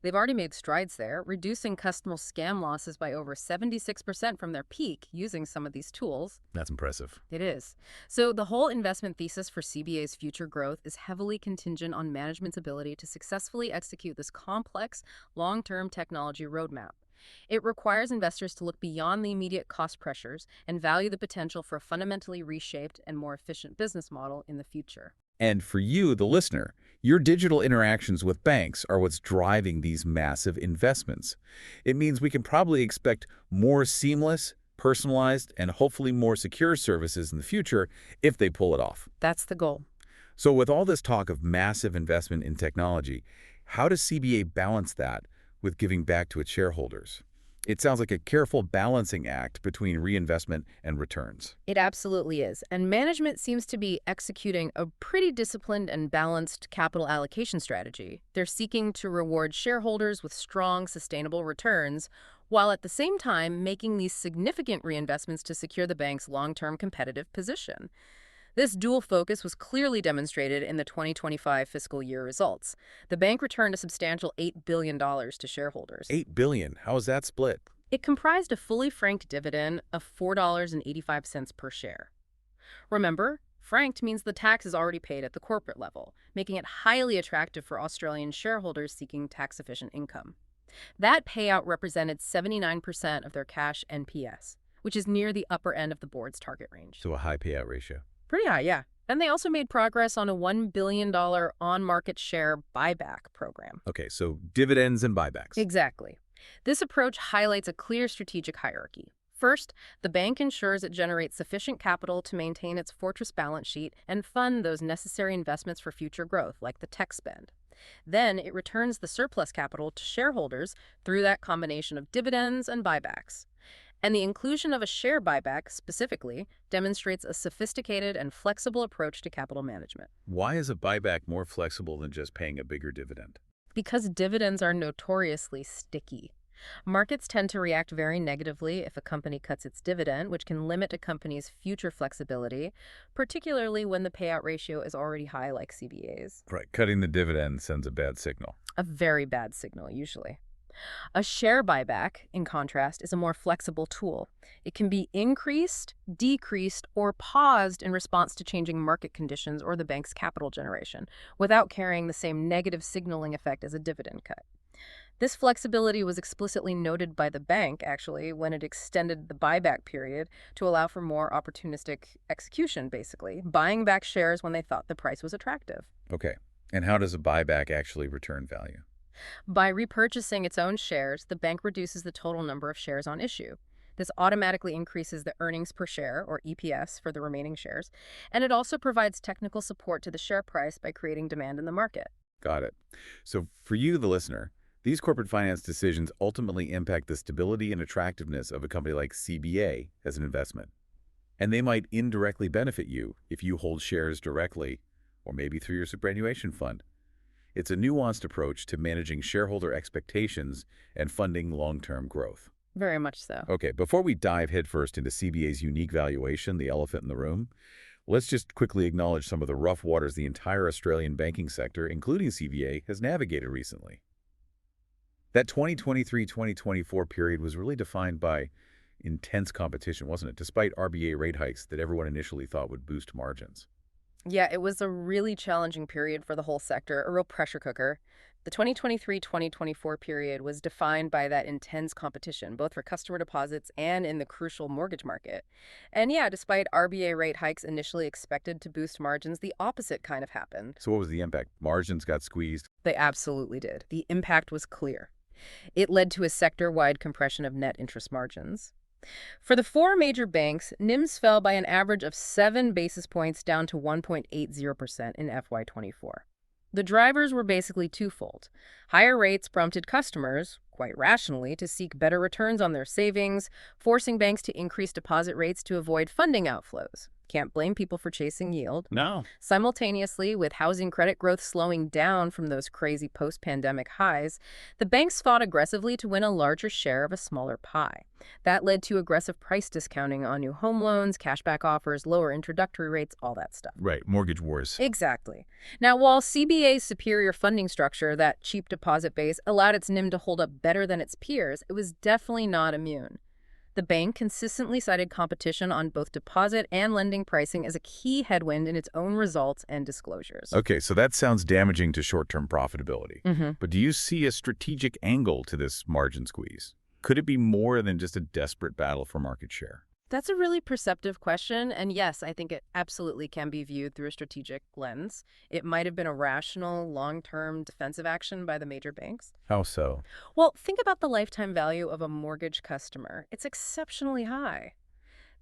They've already made strides there, reducing customer scam losses by over 76% from their peak using some of these tools. That's impressive. It is. So the whole investment thesis for CBA's future growth is heavily contingent on management's ability to successfully execute this complex, long-term technology roadmap. It requires investors to look beyond the immediate cost pressures and value the potential for a fundamentally reshaped and more efficient business model in the future. And for you, the listener, your digital interactions with banks are what's driving these massive investments. It means we can probably expect more seamless, personalized, and hopefully more secure services in the future if they pull it off. That's the goal. So with all this talk of massive investment in technology, how does CBA balance that with giving back to its shareholders? It sounds like a careful balancing act between reinvestment and returns. It absolutely is. And management seems to be executing a pretty disciplined and balanced capital allocation strategy. They're seeking to reward shareholders with strong, sustainable returns, while at the same time making these significant reinvestments to secure the bank's long-term competitive position. This dual focus was clearly demonstrated in the 2025 fiscal year results. The bank returned a substantial $8 billion to shareholders. $8 billion. How is that split? It comprised a fully franked dividend of $4.85 per share. Remember, franked means the tax is already paid at the corporate level, making it highly attractive for Australian shareholders seeking tax-efficient income. That payout represented 79% of their cash NPS, which is near the upper end of the board's target range. So a high payout ratio. Pretty high, yeah. And they also made progress on a $1 billion on-market share buyback program. Okay, so dividends and buybacks. Exactly. This approach highlights a clear strategic hierarchy. First, the bank ensures it generates sufficient capital to maintain its fortress balance sheet and fund those necessary investments for future growth, like the tech spend. Then it returns the surplus capital to shareholders through that combination of dividends and buybacks. And the inclusion of a share buyback, specifically, demonstrates a sophisticated and flexible approach to capital management. Why is a buyback more flexible than just paying a bigger dividend? Because dividends are notoriously sticky. Markets tend to react very negatively if a company cuts its dividend, which can limit a company's future flexibility, particularly when the payout ratio is already high like CBA's. Right, cutting the dividend sends a bad signal. A very bad signal, usually. A share buyback, in contrast, is a more flexible tool. It can be increased, decreased, or paused in response to changing market conditions or the bank's capital generation, without carrying the same negative signaling effect as a dividend cut. This flexibility was explicitly noted by the bank, actually, when it extended the buyback period to allow for more opportunistic execution, basically, buying back shares when they thought the price was attractive. Okay, and how does a buyback actually return value? By repurchasing its own shares, the bank reduces the total number of shares on issue. This automatically increases the earnings per share, or EPS, for the remaining shares, and it also provides technical support to the share price by creating demand in the market. Got it. So for you, the listener, these corporate finance decisions ultimately impact the stability and attractiveness of a company like CBA as an investment. And they might indirectly benefit you if you hold shares directly or maybe through your superannuation fund. It's a nuanced approach to managing shareholder expectations and funding long-term growth. Very much so. Okay, before we dive headfirst into CBA's unique valuation, the elephant in the room, let's just quickly acknowledge some of the rough waters the entire Australian banking sector, including CBA, has navigated recently. That 2023-2024 period was really defined by intense competition, wasn't it? Despite RBA rate hikes that everyone initially thought would boost margins. Yeah, it was a really challenging period for the whole sector, a real pressure cooker. The 2023-2024 period was defined by that intense competition, both for customer deposits and in the crucial mortgage market. And yeah, despite RBA rate hikes initially expected to boost margins, the opposite kind of happened. So what was the impact? Margins got squeezed. They absolutely did. The impact was clear. It led to a sector-wide compression of net interest margins. For the four major banks, NIMs fell by an average of 7 basis points down to 1.80% in FY24. The drivers were basically twofold. Higher rates prompted customers, quite rationally, to seek better returns on their savings, forcing banks to increase deposit rates to avoid funding outflows. Can't blame people for chasing yield. No. Simultaneously, with housing credit growth slowing down from those crazy post-pandemic highs, the banks fought aggressively to win a larger share of a smaller pie. That led to aggressive price discounting on new home loans, cashback offers, lower introductory rates, all that stuff. Right, mortgage wars. Exactly. Now, while CBA's superior funding structure, that cheap deposit base, allowed its NIM to hold up better than its peers, it was definitely not immune. The bank consistently cited competition on both deposit and lending pricing as a key headwind in its own results and disclosures. Okay, so that sounds damaging to short-term profitability. Mm-hmm. But do you see a strategic angle to this margin squeeze? Could it be more than just a desperate battle for market share? That's a really perceptive question, and yes, I think it absolutely can be viewed through a strategic lens. It might have been a rational, long-term defensive action by the major banks. How so? Well, think about the lifetime value of a mortgage customer. It's exceptionally high.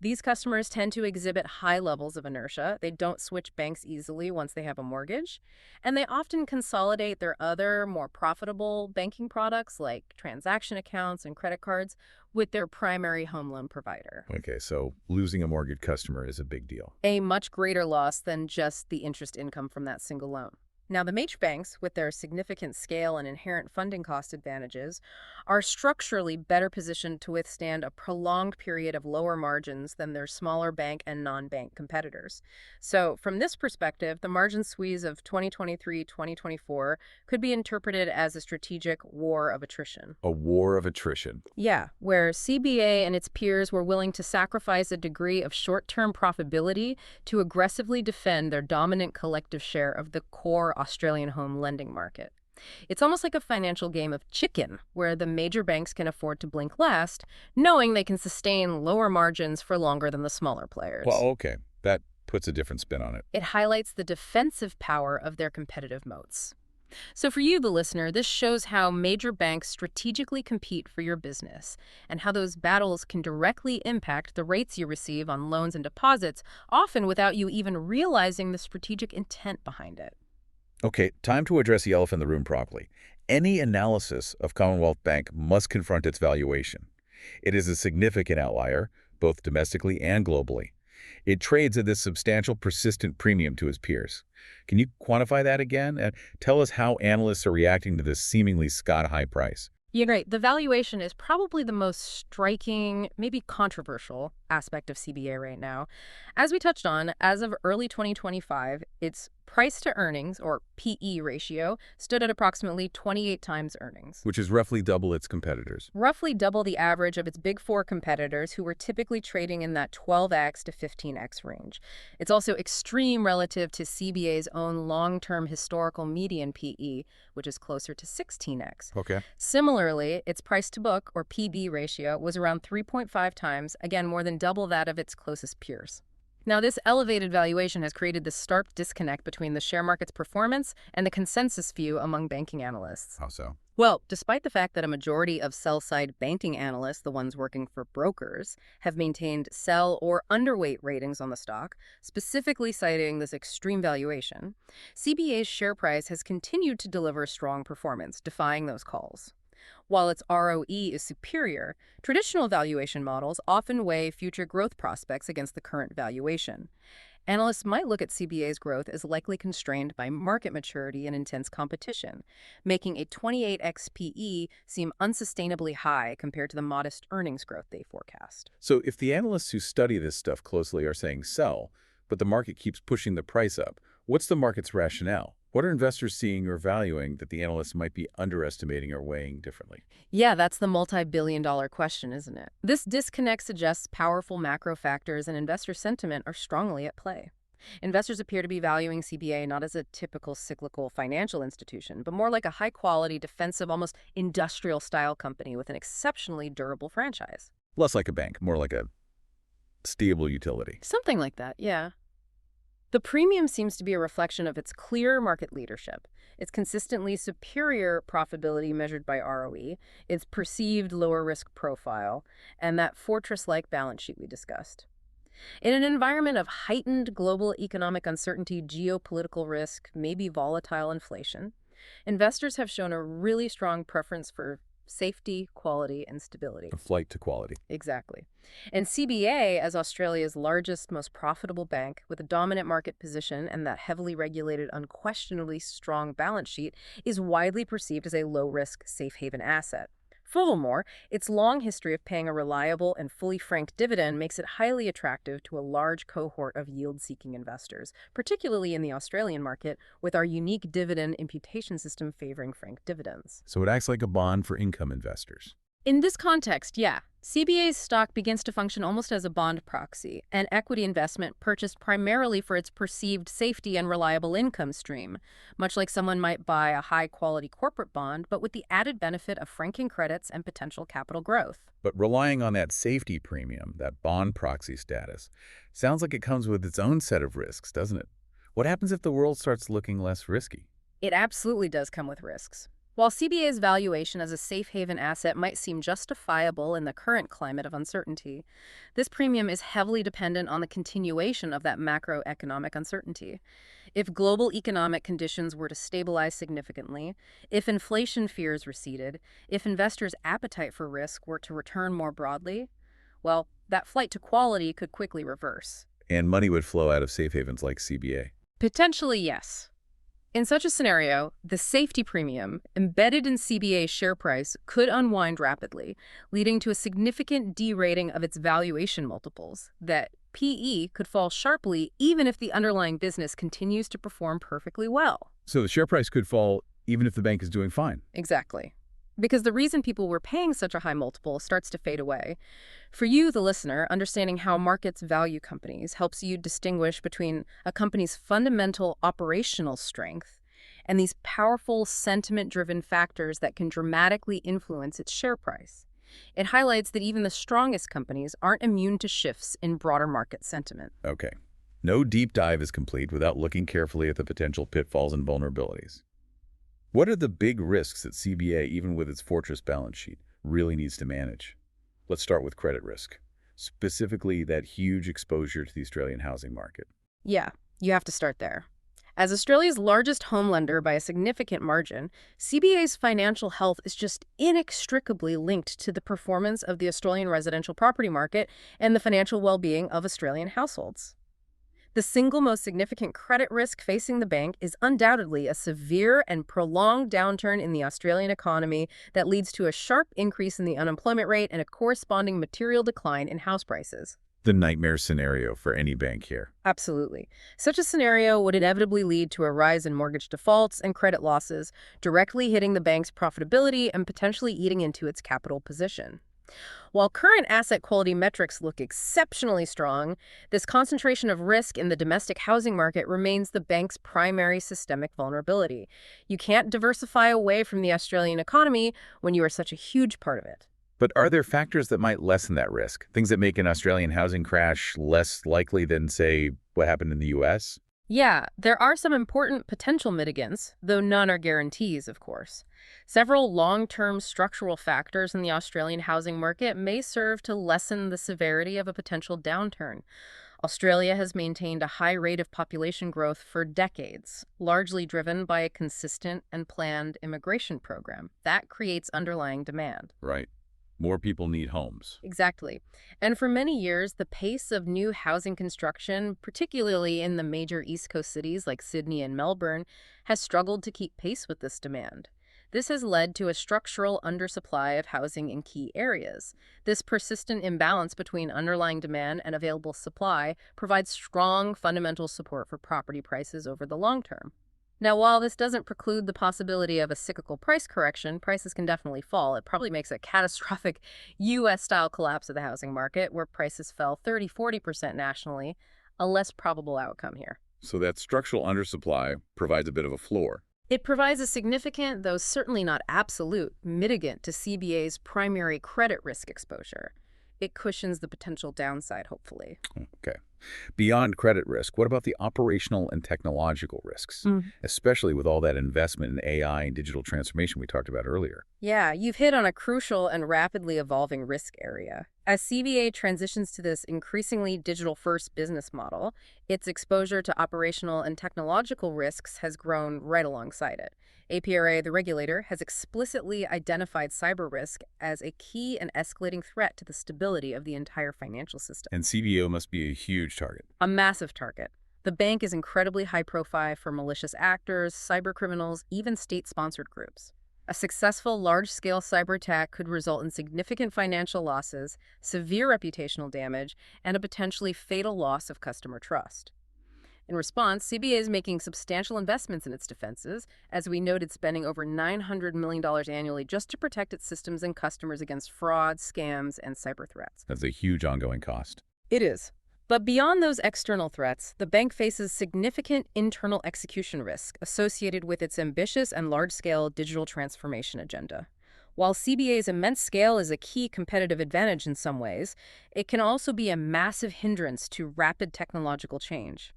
These customers tend to exhibit high levels of inertia. They don't switch banks easily once they have a mortgage, and they often consolidate their other, more profitable banking products like transaction accounts and credit cards with their primary home loan provider. Okay, so losing a mortgage customer is a big deal. A much greater loss than just the interest income from that single loan. Now, the major banks, with their significant scale and inherent funding cost advantages, are structurally better positioned to withstand a prolonged period of lower margins than their smaller bank and non-bank competitors. So, from this perspective, the margin squeeze of 2023-2024 could be interpreted as a strategic war of attrition. A war of attrition. Yeah, where CBA and its peers were willing to sacrifice a degree of short-term profitability to aggressively defend their dominant collective share of the core Australian home lending market. It's almost like a financial game of chicken, where the major banks can afford to blink last, knowing they can sustain lower margins for longer than the smaller players. Well, okay, that puts a different spin on it. It highlights the defensive power of their competitive moats. So for you, the listener, this shows how major banks strategically compete for your business and how those battles can directly impact the rates you receive on loans and deposits, often without you even realizing the strategic intent behind it. Okay, time to address the elephant in the room properly. Any analysis of Commonwealth Bank must confront its valuation. It is a significant outlier, both domestically and globally. It trades at this substantial, persistent premium to its peers. Can you quantify that again? And tell us how analysts are reacting to this seemingly sky-high price. Yeah, great. The valuation is probably the most striking, maybe controversial aspect of CBA right now. As we touched on, as of early 2025, its price to earnings, or PE ratio, stood at approximately 28 times earnings. Which is roughly double its competitors. Roughly double the average of its big four competitors, who were typically trading in that 12x to 15x range. It's also extreme relative to CBA's own long-term historical median PE, which is closer to 16x. Okay. Similarly, its price-to-book, or PB ratio, was around 3.5 times, again more than double that of its closest peers. Now, this elevated valuation has created this stark disconnect between the share market's performance and the consensus view among banking analysts. How so? Well, despite the fact that a majority of sell-side banking analysts, the ones working for brokers, have maintained sell or underweight ratings on the stock, specifically citing this extreme valuation, CBA's share price has continued to deliver strong performance, defying those calls. While its ROE is superior, traditional valuation models often weigh future growth prospects against the current valuation. Analysts might look at CBA's growth as likely constrained by market maturity and intense competition, making a 28x PE seem unsustainably high compared to the modest earnings growth they forecast. So if the analysts who study this stuff closely are saying sell, but the market keeps pushing the price up, what's the market's rationale? What are investors seeing or valuing that the analysts might be underestimating or weighing differently? Yeah, that's the multi-billion-dollar question, isn't it? This disconnect suggests powerful macro factors and investor sentiment are strongly at play. Investors appear to be valuing CBA not as a typical cyclical financial institution, but more like a high-quality, defensive, almost industrial-style company with an exceptionally durable franchise. Less like a bank, more like a stable utility. Something like that, yeah. The premium seems to be a reflection of its clear market leadership, its consistently superior profitability measured by ROE, its perceived lower risk profile, and that fortress-like balance sheet we discussed. In an environment of heightened global economic uncertainty, geopolitical risk, maybe volatile inflation, investors have shown a really strong preference for safety, quality, and stability. A flight to quality. Exactly. And CBA, as Australia's largest, most profitable bank with a dominant market position and that heavily regulated, unquestionably strong balance sheet, is widely perceived as a low-risk, safe haven asset. Furthermore, its long history of paying a reliable and fully franked dividend makes it highly attractive to a large cohort of yield-seeking investors, particularly in the Australian market, with our unique dividend imputation system favoring franked dividends. So it acts like a bond for income investors. In this context, yeah, CBA's stock begins to function almost as a bond proxy, an equity investment purchased primarily for its perceived safety and reliable income stream, much like someone might buy a high-quality corporate bond, but with the added benefit of franking credits and potential capital growth. But relying on that safety premium, that bond proxy status, sounds like it comes with its own set of risks, doesn't it? What happens if the world starts looking less risky? It absolutely does come with risks. While CBA's valuation as a safe haven asset might seem justifiable in the current climate of uncertainty, this premium is heavily dependent on the continuation of that macroeconomic uncertainty. If global economic conditions were to stabilize significantly, if inflation fears receded, if investors' appetite for risk were to return more broadly, well, that flight to quality could quickly reverse. And money would flow out of safe havens like CBA. Potentially, yes. In such a scenario, the safety premium embedded in CBA's share price could unwind rapidly, leading to a significant derating of its valuation multiples. That PE could fall sharply even if the underlying business continues to perform perfectly well. So the share price could fall even if the bank is doing fine. Exactly. Because the reason people were paying such a high multiple starts to fade away. For you, the listener, understanding how markets value companies helps you distinguish between a company's fundamental operational strength and these powerful sentiment-driven factors that can dramatically influence its share price. It highlights that even the strongest companies aren't immune to shifts in broader market sentiment. Okay. No deep dive is complete without looking carefully at the potential pitfalls and vulnerabilities. What are the big risks that CBA, even with its fortress balance sheet, really needs to manage? Let's start with credit risk, specifically that huge exposure to the Australian housing market. Yeah, you have to start there. As Australia's largest home lender by a significant margin, CBA's financial health is just inextricably linked to the performance of the Australian residential property market and the financial well-being of Australian households. The single most significant credit risk facing the bank is undoubtedly a severe and prolonged downturn in the Australian economy that leads to a sharp increase in the unemployment rate and a corresponding material decline in house prices. The nightmare scenario for any bank here. Absolutely. Such a scenario would inevitably lead to a rise in mortgage defaults and credit losses, directly hitting the bank's profitability and potentially eating into its capital position. While current asset quality metrics look exceptionally strong, this concentration of risk in the domestic housing market remains the bank's primary systemic vulnerability. You can't diversify away from the Australian economy when you are such a huge part of it. But are there factors that might lessen that risk? Things that make an Australian housing crash less likely than, say, what happened in the U.S.? Yeah, there are some important potential mitigants, though none are guarantees, of course. Several long-term structural factors in the Australian housing market may serve to lessen the severity of a potential downturn. Australia has maintained a high rate of population growth for decades, largely driven by a consistent and planned immigration program. That creates underlying demand. Right. More people need homes. Exactly. And for many years, the pace of new housing construction, particularly in the major East Coast cities like Sydney and Melbourne, has struggled to keep pace with this demand. This has led to a structural undersupply of housing in key areas. This persistent imbalance between underlying demand and available supply provides strong fundamental support for property prices over the long term. Now, while this doesn't preclude the possibility of a cyclical price correction, prices can definitely fall. It probably makes a catastrophic U.S.-style collapse of the housing market, where prices fell 30–40% nationally, a less probable outcome here. So that structural undersupply provides a bit of a floor. It provides a significant, though certainly not absolute, mitigant to CBA's primary credit risk exposure. It cushions the potential downside, hopefully. Okay. Beyond credit risk, what about the operational and technological risks, especially with all that investment in AI and digital transformation we talked about earlier? Yeah, you've hit on a crucial and rapidly evolving risk area. As CBA transitions to this increasingly digital-first business model, its exposure to operational and technological risks has grown right alongside it. APRA, the regulator, has explicitly identified cyber risk as a key and escalating threat to the stability of the entire financial system. And CBO must be a huge target. A massive target. The bank is incredibly high profile for malicious actors, cyber criminals, even state-sponsored groups. A successful large-scale cyber attack could result in significant financial losses, severe reputational damage, and a potentially fatal loss of customer trust. In response, CBA is making substantial investments in its defenses, as we noted, spending over $900 million annually just to protect its systems and customers against fraud, scams, and cyber threats. That's a huge ongoing cost. It is. But beyond those external threats, the bank faces significant internal execution risk associated with its ambitious and large-scale digital transformation agenda. While CBA's immense scale is a key competitive advantage in some ways, it can also be a massive hindrance to rapid technological change.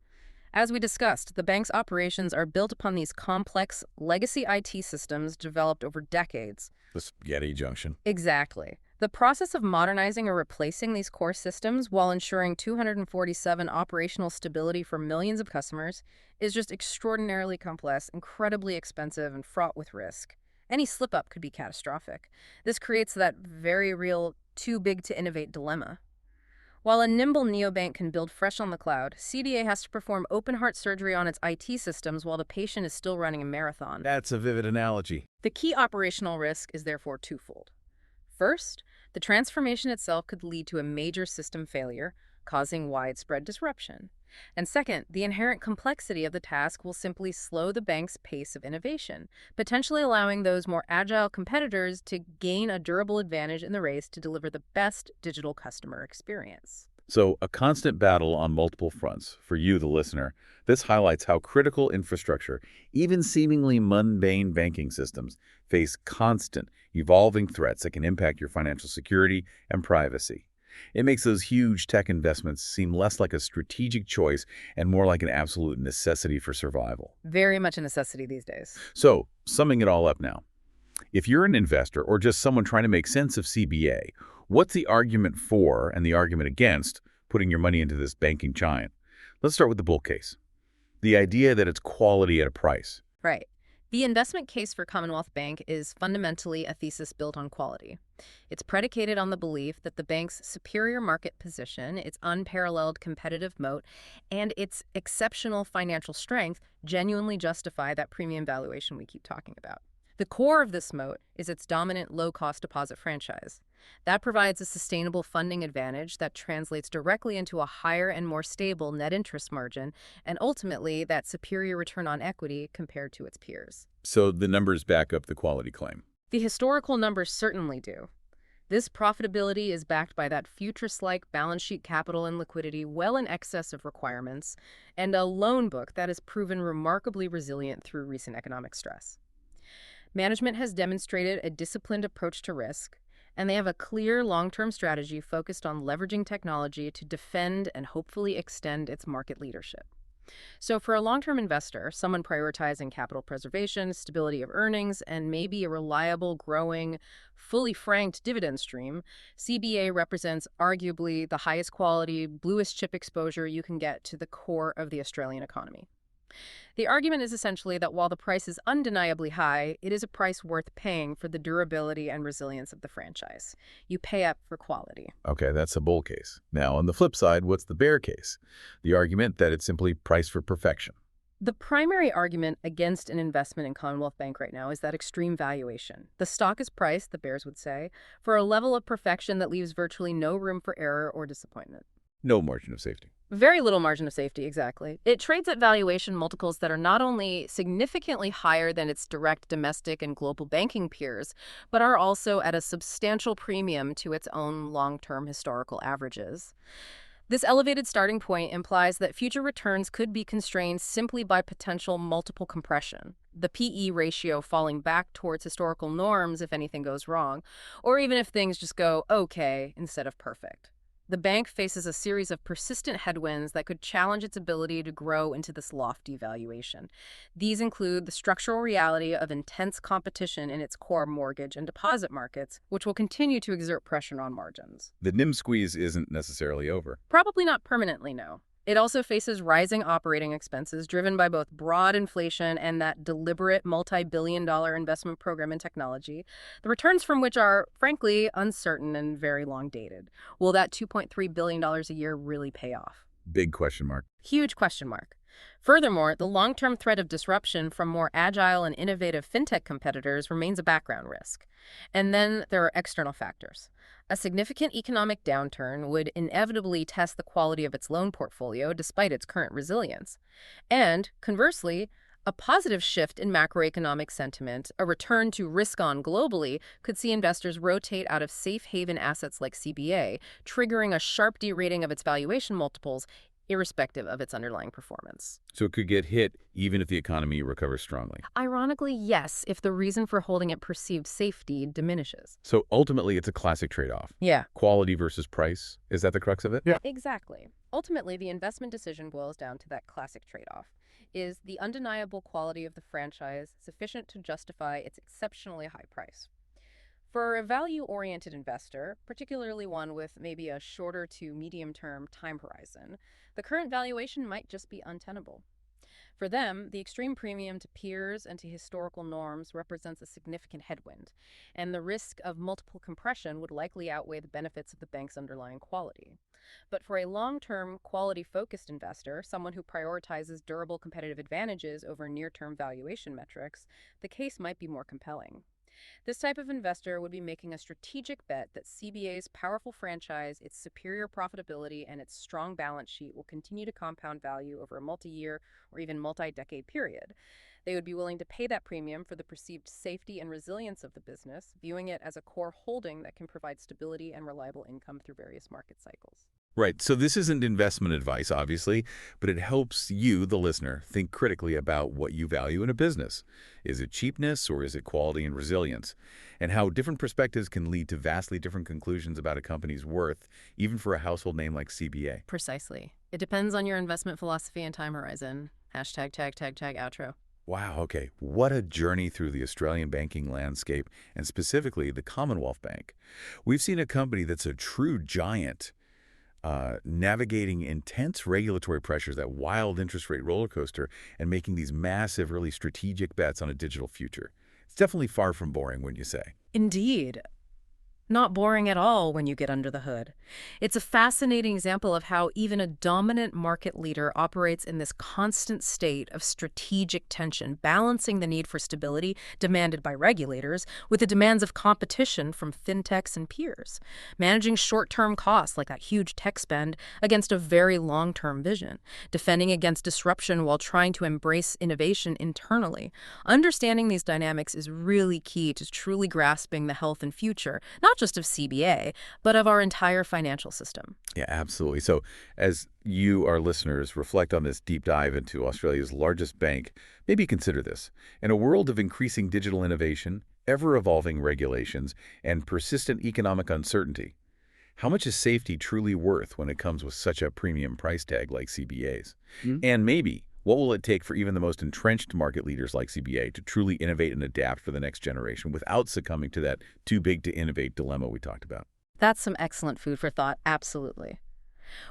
As we discussed, the bank's operations are built upon these complex legacy IT systems developed over decades. The spaghetti junction. Exactly. The process of modernizing or replacing these core systems while ensuring 247 operational stability for millions of customers is just extraordinarily complex, incredibly expensive, and fraught with risk. Any slip-up could be catastrophic. This creates that very real too-big-to-innovate dilemma. While a nimble neobank can build fresh on the cloud, CBA has to perform open-heart surgery on its IT systems while the patient is still running a marathon. That's a vivid analogy. The key operational risk is therefore twofold. First, the transformation itself could lead to a major system failure, causing widespread disruption. And second, the inherent complexity of the task will simply slow the bank's pace of innovation, potentially allowing those more agile competitors to gain a durable advantage in the race to deliver the best digital customer experience. So, a constant battle on multiple fronts. For you, the listener, this highlights how critical infrastructure, even seemingly mundane banking systems, face constant, evolving threats that can impact your financial security and privacy. It makes those huge tech investments seem less like a strategic choice and more like an absolute necessity for survival. Very much a necessity these days. So, summing it all up now, if you're an investor or just someone trying to make sense of CBA, what's the argument for and the argument against putting your money into this banking giant? Let's start with the bull case. The idea that it's quality at a price. Right. The investment case for Commonwealth Bank is fundamentally a thesis built on quality. It's predicated on the belief that the bank's superior market position, its unparalleled competitive moat, and its exceptional financial strength genuinely justify that premium valuation we keep talking about. The core of this moat is its dominant low-cost deposit franchise. That provides a sustainable funding advantage that translates directly into a higher and more stable net interest margin, and ultimately that superior return on equity compared to its peers. So the numbers back up the quality claim. The historical numbers certainly do. This profitability is backed by that fortress-like balance sheet capital and liquidity well in excess of requirements, and a loan book that has proven remarkably resilient through recent economic stress. Management has demonstrated a disciplined approach to risk, And they have a clear long-term strategy focused on leveraging technology to defend and hopefully extend its market leadership. So, for a long term investor, someone prioritizing capital preservation, stability of earnings, and maybe a reliable, growing, fully franked dividend stream, CBA represents arguably the highest quality, bluest chip exposure you can get to the core of the Australian economy. The argument is essentially that while the price is undeniably high, it is a price worth paying for the durability and resilience of the franchise. You pay up for quality. Okay, that's a bull case. Now, on the flip side, what's the bear case? The argument that it's simply priced for perfection. The primary argument against an investment in Commonwealth Bank right now is that extreme valuation. The stock is priced, the bears would say, for a level of perfection that leaves virtually no room for error or disappointment. No margin of safety. Very little margin of safety, exactly. It trades at valuation multiples that are not only significantly higher than its direct domestic and global banking peers, but are also at a substantial premium to its own long-term historical averages. This elevated starting point implies that future returns could be constrained simply by potential multiple compression, the PE ratio falling back towards historical norms if anything goes wrong, or even if things just go okay instead of perfect. The bank faces a series of persistent headwinds that could challenge its ability to grow into this lofty valuation. These include the structural reality of intense competition in its core mortgage and deposit markets, which will continue to exert pressure on margins. The NIM squeeze isn't necessarily over. Probably not permanently, no. It also faces rising operating expenses driven by both broad inflation and that deliberate multi-billion-dollar investment program in technology, the returns from which are, frankly, uncertain and very long dated. Will that $2.3 billion a year really pay off? Big question mark. Huge question mark. Furthermore, the long-term threat of disruption from more agile and innovative fintech competitors remains a background risk. And then there are external factors. A significant economic downturn would inevitably test the quality of its loan portfolio despite its current resilience. And, conversely, a positive shift in macroeconomic sentiment, a return to risk-on globally, could see investors rotate out of safe haven assets like CBA, triggering a sharp derating of its valuation multiples, irrespective of its underlying performance. So it could get hit even if the economy recovers strongly. Ironically, yes, if the reason for holding it perceived safety diminishes. So ultimately, it's a classic trade-off. Yeah. Quality versus price. Is that the crux of it? Yeah. Exactly. Ultimately, the investment decision boils down to that classic trade-off. Is the undeniable quality of the franchise sufficient to justify its exceptionally high price? For a value-oriented investor, particularly one with maybe a shorter to medium-term time horizon, the current valuation might just be untenable. For them, the extreme premium to peers and to historical norms represents a significant headwind, and the risk of multiple compression would likely outweigh the benefits of the bank's underlying quality. But for a long-term, quality-focused investor, someone who prioritizes durable competitive advantages over near-term valuation metrics, the case might be more compelling. This type of investor would be making a strategic bet that CBA's powerful franchise, its superior profitability, and its strong balance sheet will continue to compound value over a multi-year or even multi-decade period. They would be willing to pay that premium for the perceived safety and resilience of the business, viewing it as a core holding that can provide stability and reliable income through various market cycles. Right. So this isn't investment advice, obviously, but it helps you, the listener, think critically about what you value in a business. Is it cheapness or is it quality and resilience? And how different perspectives can lead to vastly different conclusions about a company's worth, even for a household name like CBA. Precisely. It depends on your investment philosophy and time horizon. Hashtag tag outro. Wow, okay. What a journey through the Australian banking landscape, and specifically the Commonwealth Bank. We've seen a company that's a true giant, navigating intense regulatory pressures, that wild interest rate roller coaster, and making these massive, really strategic bets on a digital future. It's definitely far from boring, wouldn't you say? Indeed. Not boring at all when you get under the hood. It's a fascinating example of how even a dominant market leader operates in this constant state of strategic tension, balancing the need for stability demanded by regulators with the demands of competition from fintechs and peers, managing short-term costs like that huge tech spend against a very long-term vision, defending against disruption while trying to embrace innovation internally. Understanding these dynamics is really key to truly grasping the health and future, not just of CBA, but of our entire financial system. Yeah, absolutely. So as you, our listeners, reflect on this deep dive into Australia's largest bank, maybe consider this. In a world of increasing digital innovation ever-evolving regulations, and persistent economic uncertainty. How much is safety truly worth when it comes with such a premium price tag like CBA's? Hmm? And maybe, what will it take for even the most entrenched market leaders like CBA to truly innovate and adapt for the next generation without succumbing to that too big to innovate dilemma we talked about? That's some excellent food for thought, absolutely.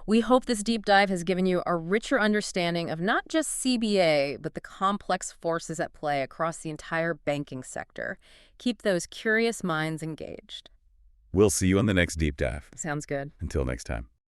We hope this deep dive has given you a richer understanding of not just CBA, but the complex forces at play across the entire banking sector. Keep those curious minds engaged. We'll see you on the next deep dive. Sounds good. Until next time.